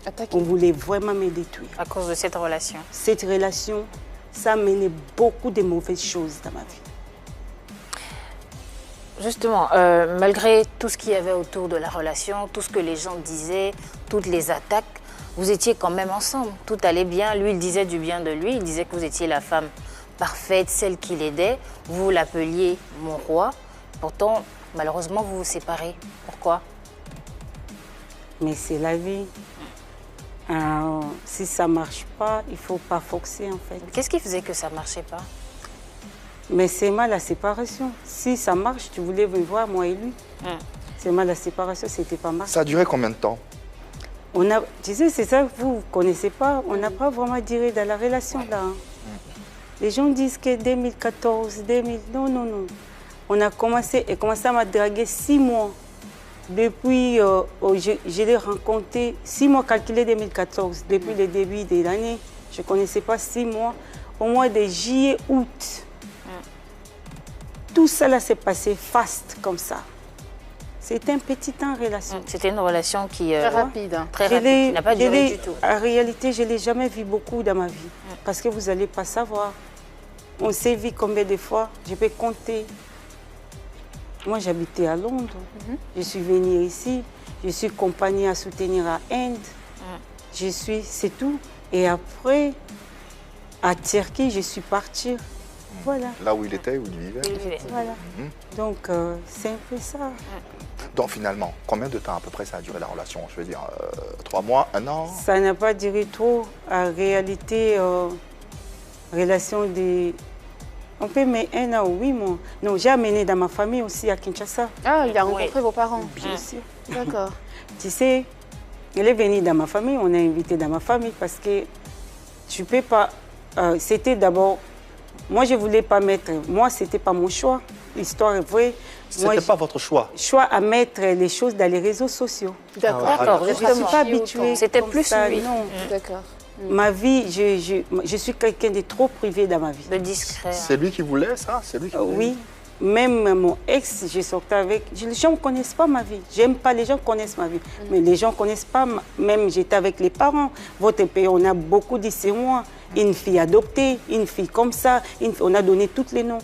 Attaqué. On voulait vraiment me détruire. À cause de cette relation. Cette relation, ça a mené beaucoup de mauvaises choses dans ma vie. Justement, malgré tout ce qu'il y avait autour de la relation, tout ce que les gens disaient, toutes les attaques, vous étiez quand même ensemble. Tout allait bien. Lui, il disait du bien de lui. Il disait que vous étiez la femme parfaite, celle qui l'aidait. Vous l'appeliez mon roi. Pourtant, malheureusement, vous vous séparez. Pourquoi? Mais c'est la vie. Si ça ne marche pas, il ne faut pas forcer en fait. Qu'est-ce qui faisait que ça ne marchait pas? Mais c'est mal la séparation. Si ça marche, tu voulais me voir, moi et lui. C'est mal la séparation, c'était pas mal. Ça a duré combien de temps? Tu sais, c'est ça que vous ne connaissez pas. On n'a pas vraiment duré dans la relation là. Les gens disent que 2014, 2000... Non, non, non. On a commencé, et commencé à me draguer 6 mois. Depuis, je l'ai rencontré 6 mois calculés 2014. Depuis le début de l'année, je ne connaissais pas 6 mois. Au mois de juillet, août. Tout ça s'est passé fast comme ça. C'était un petit temps en relation. C'était une relation qui... Très rapide. Très rapide, qui n'a pas duré du tout. En réalité, je ne l'ai jamais vu beaucoup dans ma vie. Parce que vous n'allez pas savoir. On s'est vu combien de fois, je peux compter. Moi, j'habitais à Londres. Je suis venue ici. Je suis compagnie à soutenir à Inde. C'est tout. Et après, à Turquie, je suis partie. Voilà. Là où il était, où il vivait. Voilà. Donc, c'est un peu ça. Donc finalement, combien de temps à peu près ça a duré la relation? Je veux dire, 3 mois, 1 an? Ça n'a pas duré trop. En réalité, relation de... On peut mettre 1 an ou 8 mois. Non, j'ai amené dans ma famille aussi à Kinshasa. Ah, il a rencontré vos parents? Bien sûr. D'accord. Tu sais, elle est venue dans ma famille, on a invité dans ma famille parce que tu peux pas... c'était d'abord... Moi, je ne voulais pas mettre... Moi, ce n'était pas mon choix. L'histoire est vraie. Ce n'était pas votre choix? Choix à mettre les choses dans les réseaux sociaux. D'accord. Je ne suis pas habituée. C'était plus ça, lui. Non. D'accord. Ma vie, je suis quelqu'un de trop privé dans ma vie. De discret. C'est lui qui voulait ça? C'est lui qui voulait. Oui. Même mon ex, j'ai sorti avec... Les gens ne connaissent pas ma vie. J'aime pas les gens qui connaissent ma vie. Mais les gens ne connaissent pas... Même j'étais avec les parents. Votre pays, on a beaucoup dit c'est moi. Une fille adoptée, une fille comme ça. On a donné tous les noms.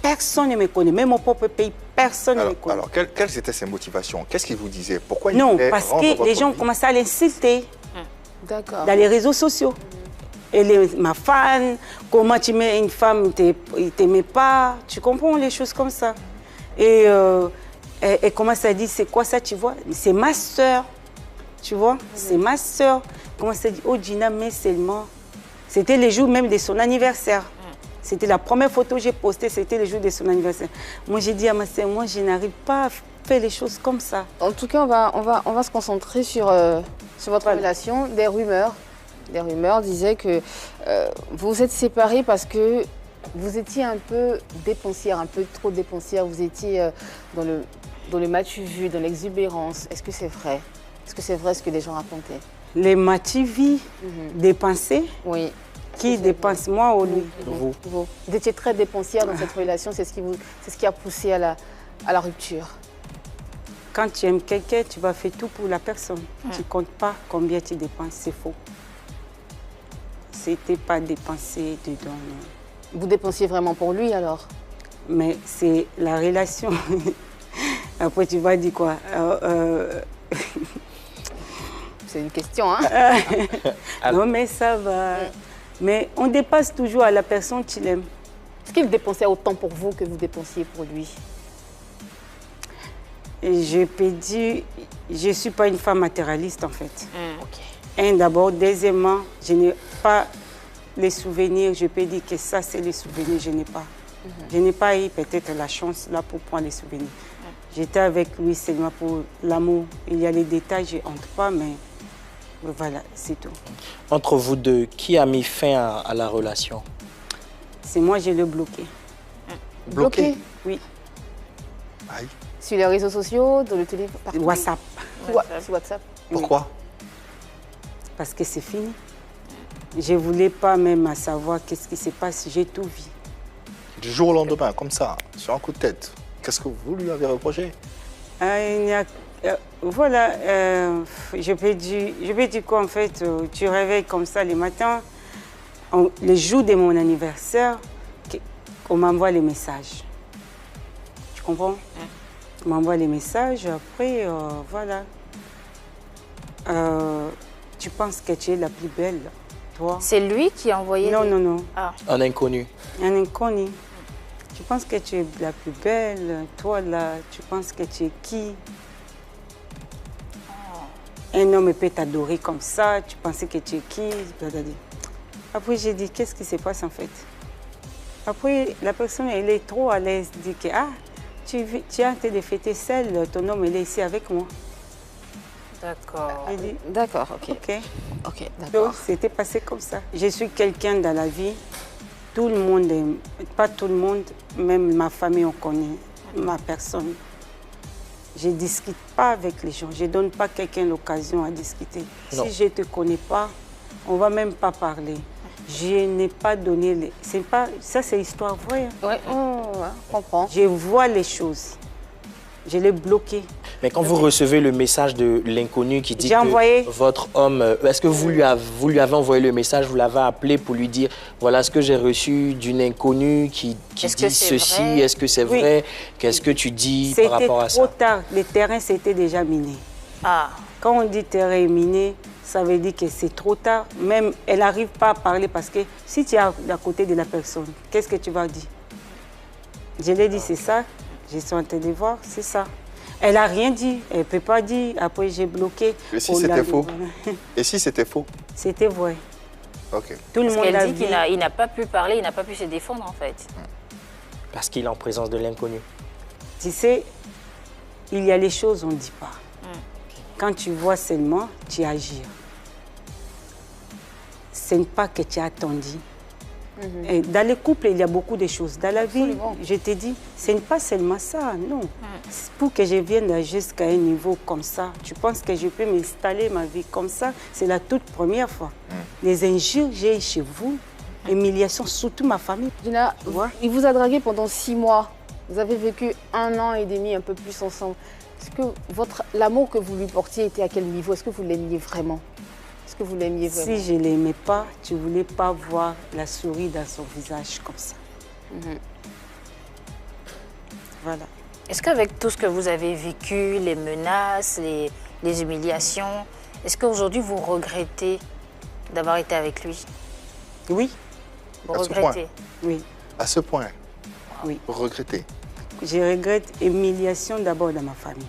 Personne ne me connaît. Même mon propre pays, personne ne me connaît. Alors, quelles étaient ses motivations? Qu'est-ce qu'il vous disait? Pourquoi il Non, voulait parce rendre que votre les gens vie? commençaient à l'insulter. D'accord. Dans les réseaux sociaux. Elle est ma fan, comment tu mets une femme, il ne t'aimait pas, tu comprends les choses comme ça. Et elle commence à dire, c'est quoi ça, tu vois? C'est ma soeur. Tu vois, c'est ma soeur. Comment ça dit? Oh, Gina, mais seulement. C'était le jour même de son anniversaire. C'était la première photo que j'ai postée, c'était le jour de son anniversaire. Moi, j'ai dit à ma soeur, moi, je n'arrive pas à faire les choses comme ça. En tout cas, on va se concentrer sur votre relation. Des rumeurs disaient que vous êtes séparés parce que vous étiez un peu dépensière, un peu trop dépensière. Vous étiez dans le matu-vu, dans l'exubérance. Est-ce que c'est vrai? Est-ce que c'est vrai ce que les gens racontaient? Les matu-vu, dépenser? Oui. Qui dépense, moi ou lui? Vous. Vous étiez très dépensière dans cette relation, c'est ce qui a poussé à la rupture. Quand tu aimes quelqu'un, tu vas faire tout pour la personne. Tu ne comptes pas combien tu dépenses, c'est faux. C'était pas dépenser dedans. Vous dépensiez vraiment pour lui alors? Mais c'est la relation. Après, tu vas dire quoi? C'est une question, hein? Non, mais ça va. Mais on dépasse toujours à la personne qui l'aime. Est-ce qu'il dépensait autant pour vous que vous dépensiez pour lui? Et je peux dire, je ne suis pas une femme matérialiste en fait. Ok. D'abord. Deuxièmement, je n'ai pas les souvenirs. Je peux dire que ça, c'est les souvenirs. Je n'ai pas. Je n'ai pas eu peut-être la chance là pour prendre les souvenirs. J'étais avec lui seulement pour l'amour. Il y a les détails, je n'entre pas, mais voilà, c'est tout. Entre vous deux, qui a mis fin à la relation? C'est moi, je l'ai bloqué. Bloqué? Oui. Aïe. Sur les réseaux sociaux, dans le téléphone? WhatsApp. Sur WhatsApp. Pourquoi? Parce que c'est fini. Je ne voulais pas même savoir qu'est-ce qui se passe. J'ai tout vu. Du jour au lendemain, comme ça, sur un coup de tête, qu'est-ce que vous lui avez reproché? Voilà, je peux dire quoi en fait, tu réveilles comme ça les matins, le jour de mon anniversaire, on m'envoie les messages. Tu comprends? On m'envoie les messages, après, voilà. Tu penses que tu es la plus belle, toi? C'est lui qui a envoyé? Non, non, non. Ah. Un inconnu. Un inconnu. Tu penses que tu es la plus belle, toi là, tu penses que tu es qui? Un homme peut t'adorer comme ça, tu pensais que tu es qui? Après, j'ai dit, qu'est-ce qui se passe en fait? Après, la personne, elle est trop à l'aise, dit que, ah, tu es en train de fêter seule, ton homme, il est ici avec moi. D'accord. D'accord, ok. Ok, d'accord. donc, c'était passé comme ça. Je suis quelqu'un dans la vie, tout le monde, pas tout le monde, même ma famille, on connaît ma personne. Je ne discute pas avec les gens. Je ne donne pas à quelqu'un l'occasion à discuter. Non. Si je ne te connais pas, on ne va même pas parler. Je n'ai pas donné... Ça, c'est histoire vraie. Oui, je comprends. Je vois les choses. Je l'ai bloqué. Mais quand vous recevez le message de l'inconnu qui dit J'ai que envoyé. votre homme... Est-ce que vous lui avez envoyé le message, vous l'avez appelé pour lui dire voilà ce que j'ai reçu d'une inconnue qui dit ceci, est-ce que c'est vrai? Qu'est-ce que tu dis par rapport à ça? C'était trop tard. Le terrain, c'était déjà miné. Ah. Quand on dit terrain miné, ça veut dire que c'est trop tard. Même, elle n'arrive pas à parler parce que si tu es à côté de la personne, qu'est-ce que tu vas dire? Je l'ai dit, c'est ça. Je suis en train de voir, c'est ça. Elle n'a rien dit, elle ne peut pas dire. Après, j'ai bloqué. Et si c'était faux? Et si c'était faux? C'était vrai. Ok. Tout le monde a dit vu. qu'il n'a pas pu parler, il n'a pas pu se défendre en fait. Parce qu'il est en présence de l'inconnu. Tu sais, il y a les choses, on ne dit pas. Quand tu vois seulement, tu agis. Ce n'est pas que tu as attendu. Et dans les couples, il y a beaucoup de choses. Dans la vie, je te dis, ce n'est pas seulement ça, non. Pour que je vienne jusqu'à un niveau comme ça, tu penses que je peux m'installer ma vie comme ça? C'est la toute première fois. Les injures que j'ai chez vous, humiliation, surtout ma famille. Gina, il vous a dragué pendant 6 mois. Vous avez vécu 1 an et demi, un peu plus ensemble. Est-ce que l'amour que vous lui portiez était à quel niveau? Est-ce que vous l'aimiez vraiment? Est-ce que vous l'aimiez vraiment? Si je ne l'aimais pas, tu ne voulais pas voir la souris dans son visage comme ça. Voilà. Est-ce qu'avec tout ce que vous avez vécu, les menaces, les humiliations, est-ce qu'aujourd'hui vous regrettez d'avoir été avec lui? Oui. Vous À ce regrettez? Oui. À ce point? Oui. Vous regrettez? Je regrette humiliation d'abord dans ma famille.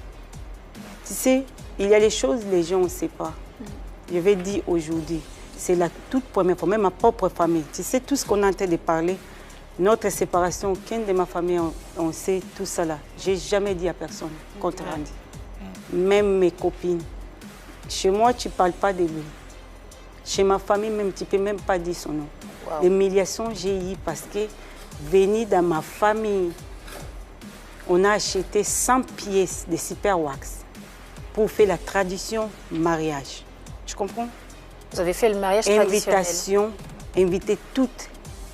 Tu sais, il y a les choses, les gens ne savent pas. Je vais dire aujourd'hui, c'est la toute première fois, même ma propre famille. Tu sais, tout ce qu'on est en train de parler, notre séparation, aucun de ma famille, on sait tout ça là. Je n'ai jamais dit à personne, contre Randy. Même mes copines. Chez moi, tu ne parles pas de lui. Chez ma famille, même, tu ne peux même pas dire son nom. Wow. L'humiliation, j'ai eu parce que, venu dans ma famille, on a acheté 100 pièces de super wax pour faire la tradition mariage. Tu comprends? Vous avez fait le mariage traditionnel. Invitation, inviter toutes,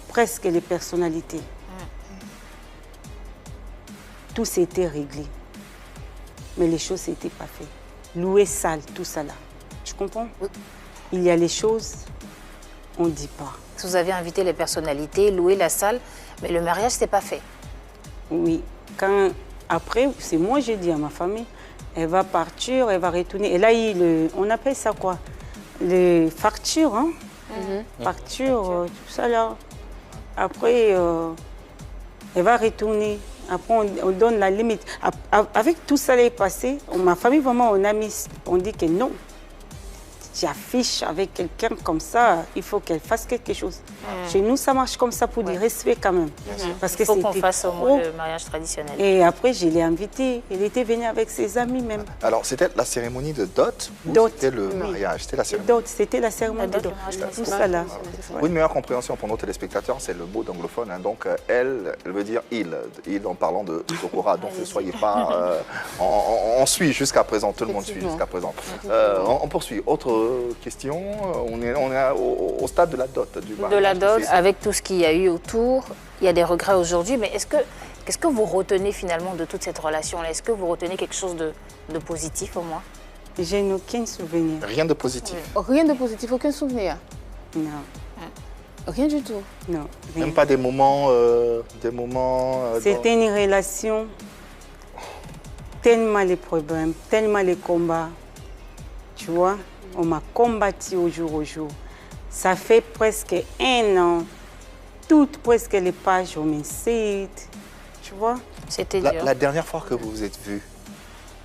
presque les personnalités. Tout s'était réglé. Mais les choses n'étaient pas faites. Louer salle, tout ça là. Tu comprends? Il y a les choses, on ne dit pas. Vous avez invité les personnalités, loué la salle, mais le mariage, ce n'était pas fait. Oui. Quand, après, c'est moi, j'ai dit à ma famille, elle va partir, elle va retourner. Et là, on appelle ça quoi? Les factures, hein? Factures, tout ça là. Après, elle va retourner. Après, on donne la limite. Avec tout ça est passé, ma famille, vraiment, on dit que non. Tu affiches avec quelqu'un comme ça, il faut qu'elle fasse quelque chose. Chez nous, ça marche comme ça pour du respect quand même. Parce que il faut qu'on fasse au moins le mariage traditionnel. Et après, je l'ai invitée. Elle était venue avec ses amis même. Alors, c'était la cérémonie de dot ou c'était le mariage? C'était la cérémonie. Dot, c'était la cérémonie de dot. Tout ça là. Pour une meilleure compréhension pour nos téléspectateurs, c'est le mot d'anglophone. Hein. Donc, elle veut dire il en parlant de Sokora. Donc, ne soyez pas... on suit jusqu'à présent, tout le monde suit jusqu'à présent. On poursuit. Autre question, on est au stade de la dot du mariage. De la dot, avec tout ce qu'il y a eu autour, il y a des regrets aujourd'hui, mais qu'est-ce que vous retenez finalement de toute cette relation-là? Est-ce que vous retenez quelque chose de positif au moins? Je n'ai aucun souvenir. Rien de positif? Rien de positif, aucun souvenir? Non. Rien du tout? Non. Rien. Même pas des moments... C'était une relation, tellement les problèmes, tellement les combats, tu vois? On m'a combattu au jour. Ça fait presque 1 an. Toutes presque les pages, on m'incite. Tu vois? C'était dur. La dernière fois que vous vous êtes vus,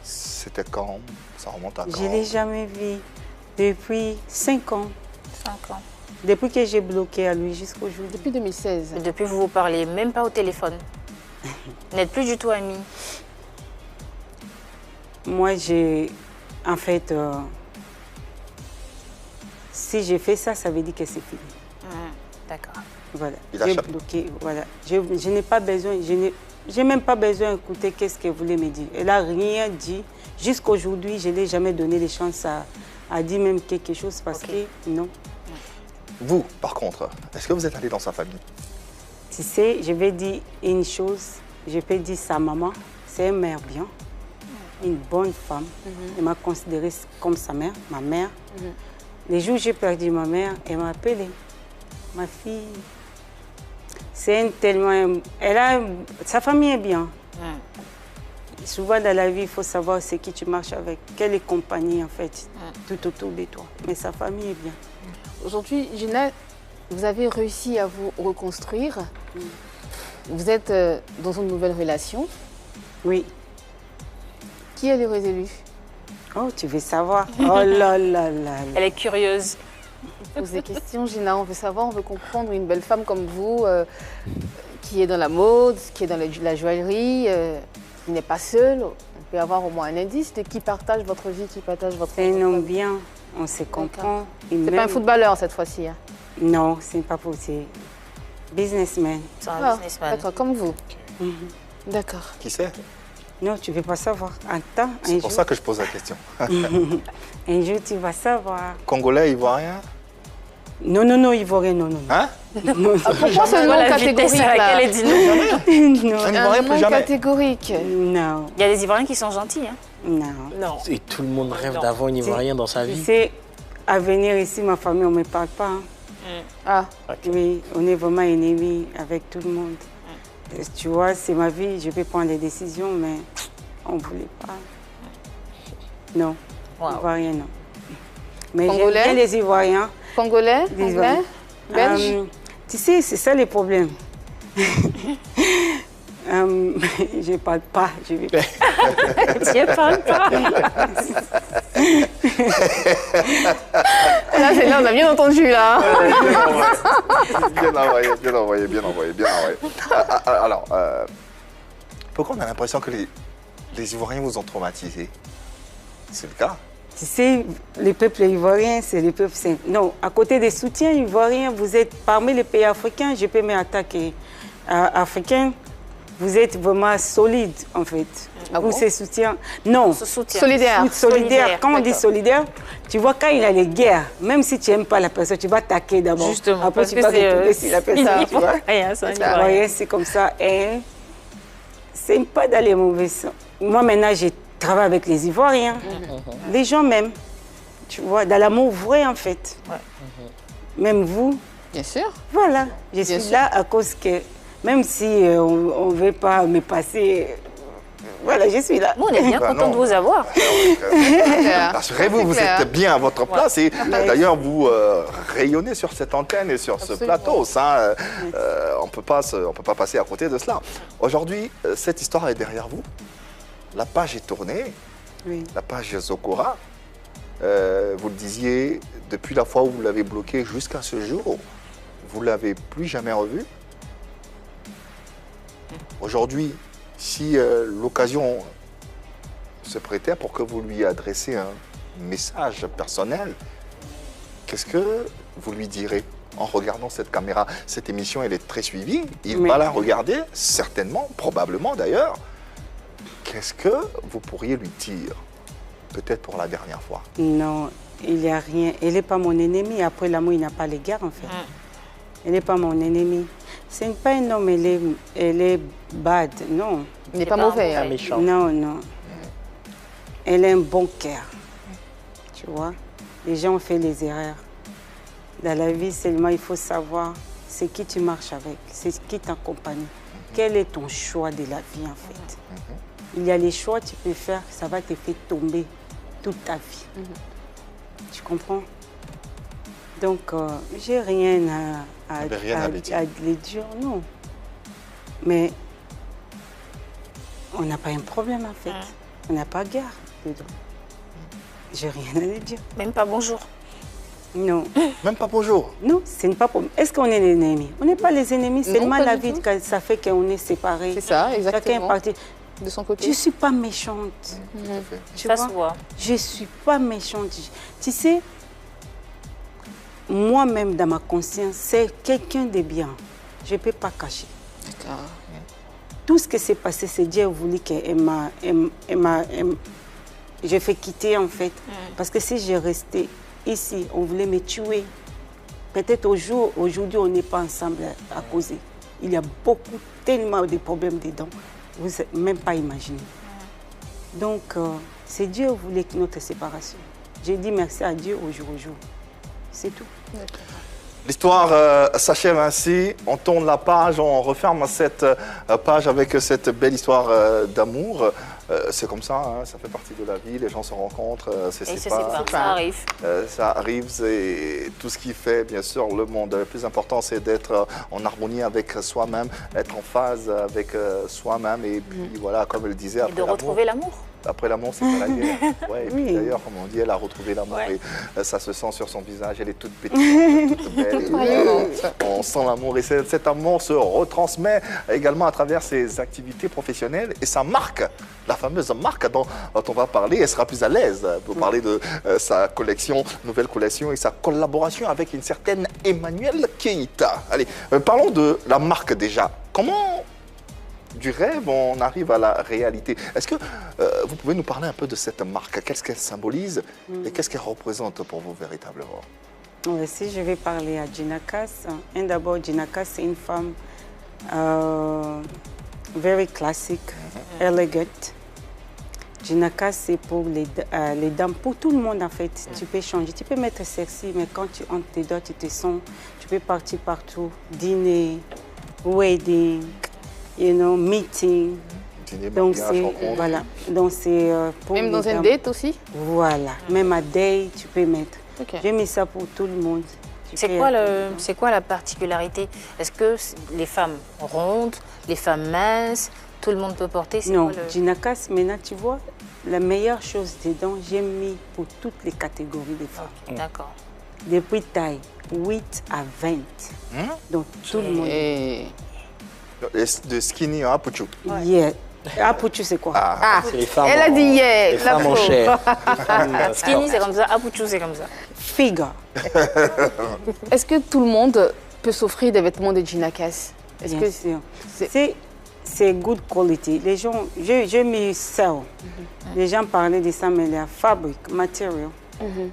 c'était quand? Ça remonte à quand? Je ne l'ai jamais vu depuis 5 ans. 5 ans. Depuis que j'ai bloqué à lui jusqu'au jour. Depuis 2016. Et depuis, vous ne vous parlez même pas au téléphone. Vous n'êtes plus du tout amis. Moi, en fait... si j'ai fait ça, ça veut dire que c'est fini. D'accord. Voilà. J'ai bloqué. Voilà. Je n'ai pas besoin, j'ai même pas besoin d'écouter qu'est-ce qu'elle voulait me dire. Elle n'a rien dit. Jusqu'aujourd'hui, je n'ai jamais donné les chances à dire même quelque chose parce que non. Vous, par contre, est-ce que vous êtes allé dans sa famille? Tu sais, je vais dire une chose. Je peux dire sa maman, c'est une mère bien, une bonne femme. Elle m'a considérée comme sa mère, ma mère. Les jours où j'ai perdu ma mère, elle m'a appelée. Ma fille, c'est tellement... sa famille est bien. Souvent dans la vie, il faut savoir c'est qui tu marches avec, quelle est compagnie en fait, tout autour de toi. Mais sa famille est bien. Aujourd'hui, Gina, vous avez réussi à vous reconstruire. Vous êtes dans une nouvelle relation. Oui. Qui est l'heureux élu? Oh, tu veux savoir? Oh là là là. Elle est curieuse. On pose des questions, Gina. On veut savoir, on veut comprendre une belle femme comme vous, qui est dans la mode, qui est dans la joaillerie, qui n'est pas seule. On peut avoir au moins un indice de qui partage votre vie, qui partage votre... C'est un homme bien, on se comprend. C'est pas un footballeur cette fois-ci? Hein? Non, c'est pas possible. Businessman. C'est un businessman. D'accord, comme vous. D'accord. Qui c'est? Non, tu ne veux pas savoir. Attends, c'est pour ça que je pose la question. Un jour, tu vas savoir. Congolais, ivoirien? Non, ivoirien, non. Hein? Pourquoi ce nom catégorique là? Elle dit non. Un nom catégorique. Non. Il y a des Ivoiriens qui sont gentils. Hein? Non. Et tout le monde rêve d'avoir un Ivoirien dans sa vie. Tu sais, à venir ici, ma famille, on ne me parle pas. Hein. Ah. Oui, on est vraiment ennemis avec tout le monde. Tu vois, c'est ma vie, je peux prendre des décisions, mais on ne voulait pas. Non, Ivoirien, non. Mais j'aime bien les Ivoiriens. Congolais, anglais, belge. Tu sais, c'est ça les problèmes. Je ne parle pas. Je vais... Tu ne parles pas. Là, c'est là, on a bien entendu, là. Bien envoyé. Alors, pourquoi on a l'impression que les Ivoiriens vous ont traumatisé? C'est le cas? Tu sais, les peuples ivoiriens, c'est les peuples simples. Non, à côté des soutiens ivoiriens, vous êtes parmi les pays africains, je peux m'attaquer. Africains, vous êtes vraiment solide, en fait. Ah vous, bon? ces soutiens. Non. Solidaire. Solidaire. Quand on dit solidaire, tu vois, quand il y a les guerres, même si tu n'aimes pas la personne, tu vas attaquer d'abord. Justement. Après, tu vas retrouver si la personne, tu vois. C'est comme ça. Et c'est pas dans les mauvais sens. Moi, maintenant, j'ai travaillé avec les Ivoiriens. Les gens même. Tu vois, dans l'amour vrai, en fait. Ouais. Même vous. Bien sûr. Voilà. Je suis là à cause que, même si on ne veut pas me passer... Voilà, je suis là. Nous, on est bien contents de vous avoir. Rassurez-vous, vous êtes bien à votre place. Et d'ailleurs, vous rayonnez sur cette antenne et sur ce plateau. Ça, on ne peut pas passer à côté de cela. Aujourd'hui, cette histoire est derrière vous. La page est tournée. Oui. La page Zokora. Vous le disiez, depuis la fois où vous l'avez bloqué jusqu'à ce jour, vous ne l'avez plus jamais revu. Aujourd'hui, si l'occasion se prêtait pour que vous lui adressiez un message personnel, qu'est-ce que vous lui direz en regardant cette caméra? Cette émission, elle est très suivie. Il va la regarder, certainement, probablement d'ailleurs. Qu'est-ce que vous pourriez lui dire? Peut-être pour la dernière fois. Non, il n'y a rien. Elle n'est pas mon ennemi. Après l'amour, il n'a pas l'égard, en fait. Elle n'est pas mon ennemi. Ce n'est pas un homme, elle est bad, non. Il n'est pas mauvais. Pas méchant. Non, non. Elle a un bon cœur. Tu vois, les gens ont fait les erreurs. Dans la vie, seulement, il faut savoir c'est qui tu marches avec, c'est qui t'accompagne. Quel est ton choix de la vie, en fait? Il y a les choix que tu peux faire, ça va te faire tomber toute ta vie. Tu comprends? Donc, j'ai rien à lui dire, non. Mais on n'a pas un problème, en fait. On n'a pas guerre dedans. J'ai rien à lui dire. Même pas bonjour. Non. Même pas bonjour. Non, ce n'est pas pour... Est-ce qu'on est les ennemis? On n'est pas les ennemis, c'est seulement la vie que ça fait qu'on est séparés. C'est ça, exactement. Chacun est parti. De son côté. Je ne suis pas méchante. Tu Ça vois? se voit. Je ne suis pas méchante. Tu sais, moi-même, dans ma conscience, c'est quelqu'un de bien. Je ne peux pas cacher. Tout ce qui s'est passé, c'est Dieu a voulu qu'elle m'a... Je fais quitter, en fait. Parce que si j'ai resté ici, on voulait me tuer. Peut-être aujourd'hui, on n'est pas ensemble à causer. Il y a beaucoup, tellement de problèmes dedans. Vous n'avez même pas imaginé. Donc, c'est Dieu qui voulait notre séparation. J'ai dit merci à Dieu au jour au jour. C'est tout. L'histoire s'achève ainsi, on tourne la page, on referme cette page avec cette belle histoire d'amour. C'est comme ça, hein, ça fait partie de la vie, les gens se rencontrent, ça arrive. Ça arrive, c'est tout ce qui fait bien sûr le monde. Le plus important, c'est d'être en harmonie avec soi-même, être en phase avec soi-même et puis voilà, comme elle disait, Et de retrouver l'amour. Après l'amour, c'est pas la guerre. Ouais, et puis Oui. d'ailleurs, comme on dit, elle a retrouvé l'amour et ça se sent sur son visage. Elle est toute petite, toute belle. On sent l'amour et cet amour se retransmet également à travers ses activités professionnelles et sa marque, la fameuse marque dont on va parler. Elle sera plus à l'aise pour parler de sa collection, nouvelle collection et sa collaboration avec une certaine Emmanuelle Keita. Allez, parlons de la marque déjà. Comment du rêve, on arrive à la réalité. Est-ce que vous pouvez nous parler un peu de cette marque? Qu'est-ce qu'elle symbolise et qu'est-ce qu'elle représente pour vous véritablement? Si je vais parler à Gina Cass, d'abord, Gina Cass, c'est une femme very classique, elegant. Gina Cass, c'est pour les dames, pour tout le monde en fait. Tu peux changer, tu peux mettre sexy, mais quand tu entres dedans, tu te sens, tu peux partir partout, dîner, wedding, you know, meeting. Donc c'est voilà, donc c'est pour même dans un date aussi. Voilà, même à date tu peux mettre. J'ai mis ça pour tout le monde. C'est quoi la particularité? Est-ce que les femmes rondes, les femmes minces, tout le monde peut porter? Non, Ginakas, maintenant tu vois, la meilleure chose dedans, j'ai mis pour toutes les catégories de femmes. Okay, d'accord. Depuis taille 8 à 20. Donc tout le monde. De skinny à Apuchu. Yeah. Apuchu, c'est quoi? C'est les femmes. Elle a dit Les femmes en chair. Skinny, c'est comme ça. Apuchu, c'est comme ça. Figure. Est-ce que tout le monde peut s'offrir des vêtements de Ginakas? Est-ce Bien que sûr. C'est good quality. Les gens, j'ai mis ça. Les gens parlaient de ça, mais la fabrique, matériel,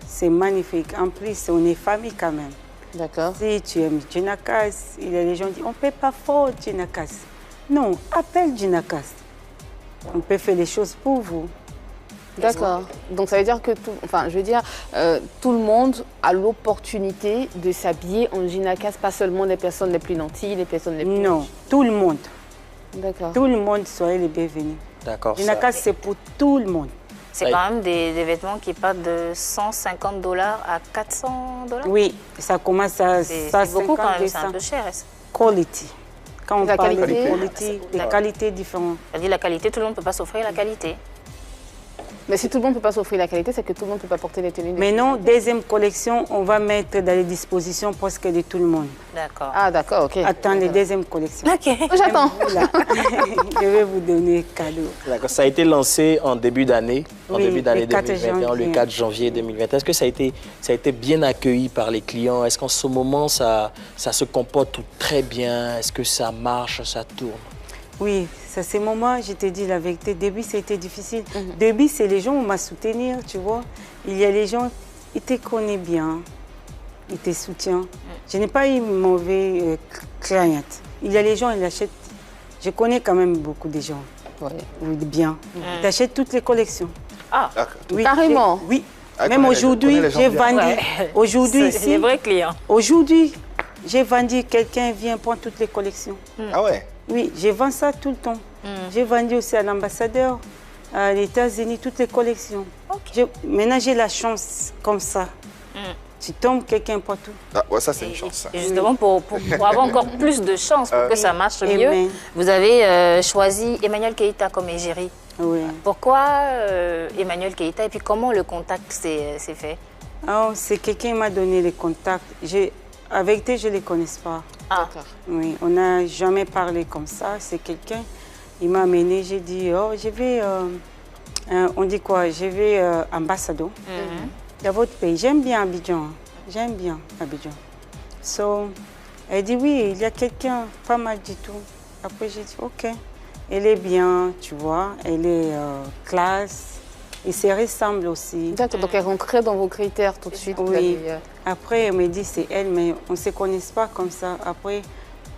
c'est magnifique. En plus, on est famille quand même. D'accord. Si tu aimes Ginakas, il y a des gens qui disent on ne paie pas fort Ginakas. Non, appelle Ginakas. On peut faire les choses pour vous. D'accord. Donc ça veut dire que tout le monde a l'opportunité de s'habiller en Ginakas, pas seulement les personnes les plus nantis, les personnes les plus... Non, tout le monde. D'accord. Tout le monde, soyez les bienvenus. D'accord. Ginakas, c'est pour tout le monde. C'est quand même des vêtements qui partent de $150 à $400. Oui, ça commence à C'est beaucoup quand même, c'est un peu cher. Quality. Quand on La parle qualité. de qualité, des qualités différentes. C'est-à-dire la qualité, tout le monde ne peut pas s'offrir la qualité. Mais si tout le monde ne peut pas s'offrir la qualité, c'est que tout le monde ne peut pas porter les tenues. Maintenant, deuxième collection, on va mettre dans les dispositions presque de tout le monde. D'accord. Ah d'accord, ok. Attends, les deuxième collection. Ok. J'attends. Là. Je vais vous donner cadeau. D'accord. Ça a été lancé en début d'année, Oui, début d'année le 4 2021, le janvier. 4 janvier 2021. Est-ce que ça a été bien accueilli par les clients? Est-ce qu'en ce moment, ça se comporte tout très bien? Est-ce que ça marche, ça tourne? Oui, ça c'est moment, je te dis la vérité. Début, c'était difficile. Début, c'est les gens qui m'ont soutenu, tu vois. Il y a les gens, ils te connaissent bien, ils te soutiennent. Je n'ai pas eu mauvais client. Il y a les gens, ils achètent. Je connais quand même beaucoup de gens. Ouais. Oui, bien. Ils achètent toutes les collections. Ah, Oui, Carrément. Oui. Ah, Même aujourd'hui, j'ai vendu. Ouais. Aujourd'hui, c'est ici. des vrais clients. Aujourd'hui, j'ai vendu, quelqu'un vient prendre toutes les collections. Ah ouais. Oui, je vends ça tout le temps. J'ai vendu aussi à l'ambassadeur, à les États-Unis, toutes les collections. Maintenant, j'ai la chance comme ça. Tu tombes, quelqu'un prend tout. Ah, ouais, ça c'est une chance. Ça. Et justement, pour avoir encore plus de chance, pour que ça marche mieux, Amen. vous avez choisi Emmanuel Keïta comme égérie. Oui. Pourquoi Emmanuel Keïta et puis comment le contact s'est fait? Oh, c'est quelqu'un qui m'a donné les contacts. Avec eux, je ne les connais pas. Ah, Oui, on n'a jamais parlé comme ça. C'est quelqu'un, il m'a amené, j'ai dit, oh, je vais, on dit quoi, je vais ambassadeur dans votre pays. J'aime bien Abidjan, j'aime bien Abidjan. So, elle dit, oui, il y a quelqu'un, pas mal du tout. Après, j'ai dit, ok, elle est bien, tu vois, elle est classe. Et se ressemble aussi. D'accord, donc elle rentrait dans vos critères tout de suite. vous Oui. avez, Après, elle me dit c'est elle, mais on ne se connaît pas comme ça. Après,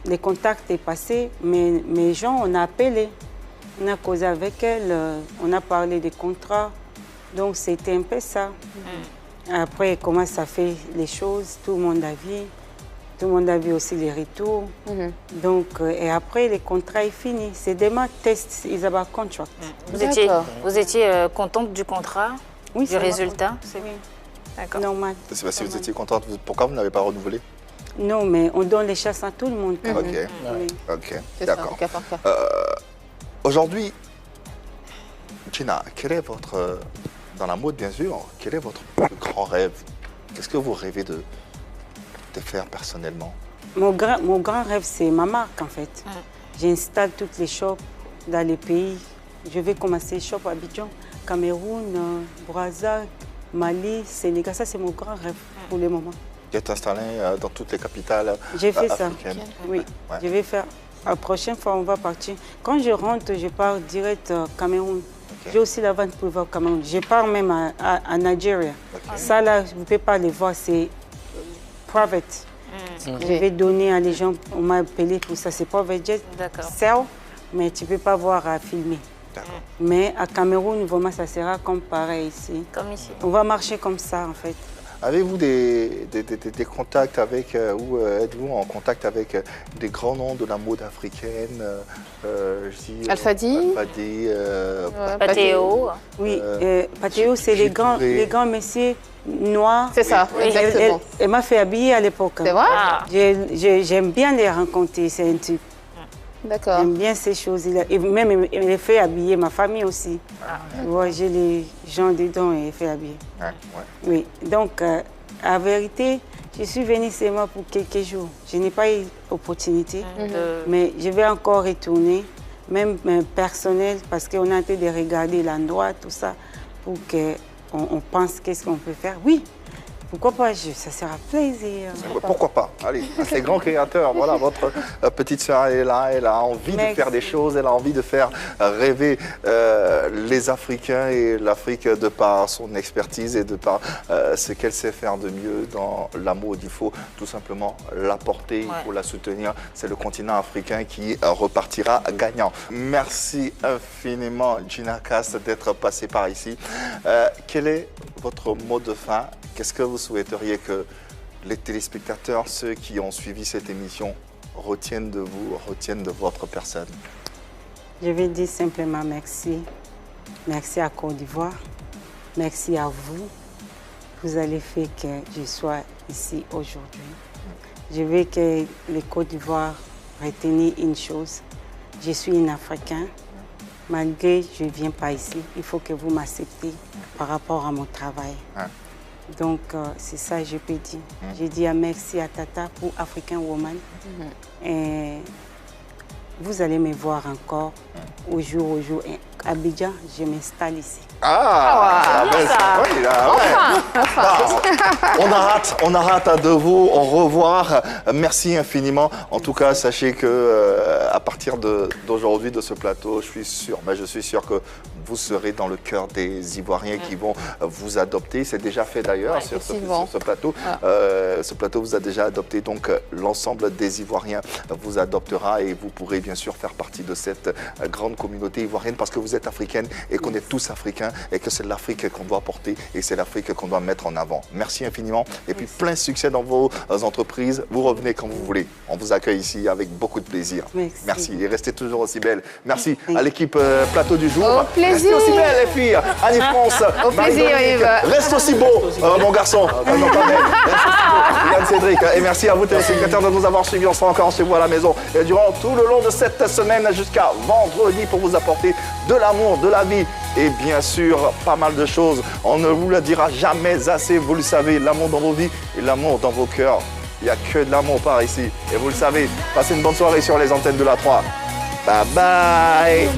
les contacts est passé, mais mes gens, on a appelé. On a causé avec elle, on a parlé des contrats. Donc, c'était un peu ça. Après, comment ça fait les choses, tout le monde a vu. Tout le monde a vu aussi les retours. Donc, et après, le contrat est fini. C'est demain, test, is about contract. vous étiez contente du contrat, Oui, du ça va. résultat? Oui, D'accord. normal. C'est parce que vous étiez contente. Pourquoi vous n'avez pas renouvelé? Non, mais on donne les chasses à tout le monde. Quand Ok. même. Oui. Ok. c'est ça, D'accord. au cas par cas. Aujourd'hui, Gina, quel est votre, dans la mode bien sûr, quel est votre plus grand rêve? Qu'est-ce que vous rêvez de faire personnellement? Mon grand rêve, c'est ma marque en fait. J'installe toutes les shops dans les pays. Je vais commencer les shops à Abidjan, Cameroun, Brazza, Mali, Sénégal. Ça, c'est mon grand rêve pour le moment. Vous êtes installé dans toutes les capitales J'ai fait ça. africaines? Oui, Ouais. je vais faire. La prochaine fois, on va partir. Quand je rentre, je pars direct Cameroun. J'ai aussi la vente privée au Cameroun. Je pars même à Nigeria. Ça, là, vous ne pouvez pas les voir, c'est private. Je vais donner à les gens, on m'a appelé pour ça, c'est private jet. D'accord. Sell, mais tu ne peux pas voir à filmer. D'accord. Mais à Cameroun, vraiment, ça sera comme pareil ici. Comme ici. On va marcher comme ça, en fait. Avez-vous des contacts avec, ou êtes-vous en contact avec des grands noms de la mode africaine? Je dis, Alfadi? Alfadi, Patéo. Oui, Patéo, c'est les grands messieurs noire. C'est ça, exactement. Elle m'a fait habiller à l'époque. C'est vrai? J'aime bien les rencontrer, c'est un type. D'accord. J'aime bien ces choses. Et même, elle fait habiller ma famille aussi. J'ai les gens dedans et elle fait habiller. Oui, donc, en vérité, je suis venue seulement pour quelques jours. Je n'ai pas eu l'opportunité, mais je vais encore retourner, même personnel, parce qu'on a en train de regarder l'endroit, tout ça, pour qu'on pense qu'est-ce qu'on peut faire. Oui, pourquoi pas, ça sera plaisir. Pourquoi pas? Allez, ces grands créateurs, voilà, votre petite sœur est là, elle a envie de faire des choses, elle a envie de faire rêver les Africains et l'Afrique de par son expertise et de par ce qu'elle sait faire de mieux dans la mode. Il faut tout simplement la porter, il faut la soutenir. C'est le continent africain qui repartira gagnant. Merci infiniment, Gina Cass, d'être passée par ici. Quel est votre mot de fin? Qu'est-ce que vous souhaiteriez que les téléspectateurs, ceux qui ont suivi cette émission, retiennent de vous, retiennent de votre personne? Je vais dire simplement merci. Merci à Côte d'Ivoire. Merci à vous. Vous avez fait que je sois ici aujourd'hui. Je veux que les Côte d'Ivoire retiennent une chose. Je suis un Africain. Malgré que je ne viens pas ici, il faut que vous m'acceptez par rapport à mon travail. Donc, c'est ça que je peux dire. Je dis merci à Tata pour African Woman. Et vous allez me voir encore au jour. Et à Abidjan, je m'installe ici. On a hâte de vous revoir. Merci infiniment. En tout cas, sachez que à partir d'aujourd'hui, de ce plateau, je suis sûr que vous serez dans le cœur des Ivoiriens qui vont vous adopter. C'est déjà fait d'ailleurs sur ce plateau. Ce plateau vous a déjà adopté, donc l'ensemble des Ivoiriens vous adoptera et vous pourrez bien sûr faire partie de cette grande communauté ivoirienne parce que vous êtes africaine et qu'on est tous africains et que c'est l'Afrique qu'on doit porter et c'est l'Afrique qu'on doit mettre en avant. Merci infiniment et puis plein succès dans vos entreprises. Vous revenez quand vous voulez. On vous accueille ici avec beaucoup de plaisir. Merci et restez toujours aussi belle. Merci à l'équipe plateau du jour. Au plaisir. Restez aussi belle les filles. Annie-France. Au plaisir Yves. Reste aussi beau mon garçon. Non, pas belle. Reste aussi beau. Yann Cédric. Et merci à vous téléspectateurs de nous avoir suivis. On sera encore chez vous à la maison et durant tout le long de cette semaine jusqu'à vendredi pour vous apporter de l'amour, de la vie et bien sûr pas mal de choses. On ne vous le dira jamais assez, vous le savez, l'amour dans vos vies et l'amour dans vos cœurs. Il n'y a que de l'amour par ici et vous le savez. Passez une bonne soirée sur les antennes de la 3. Bye bye.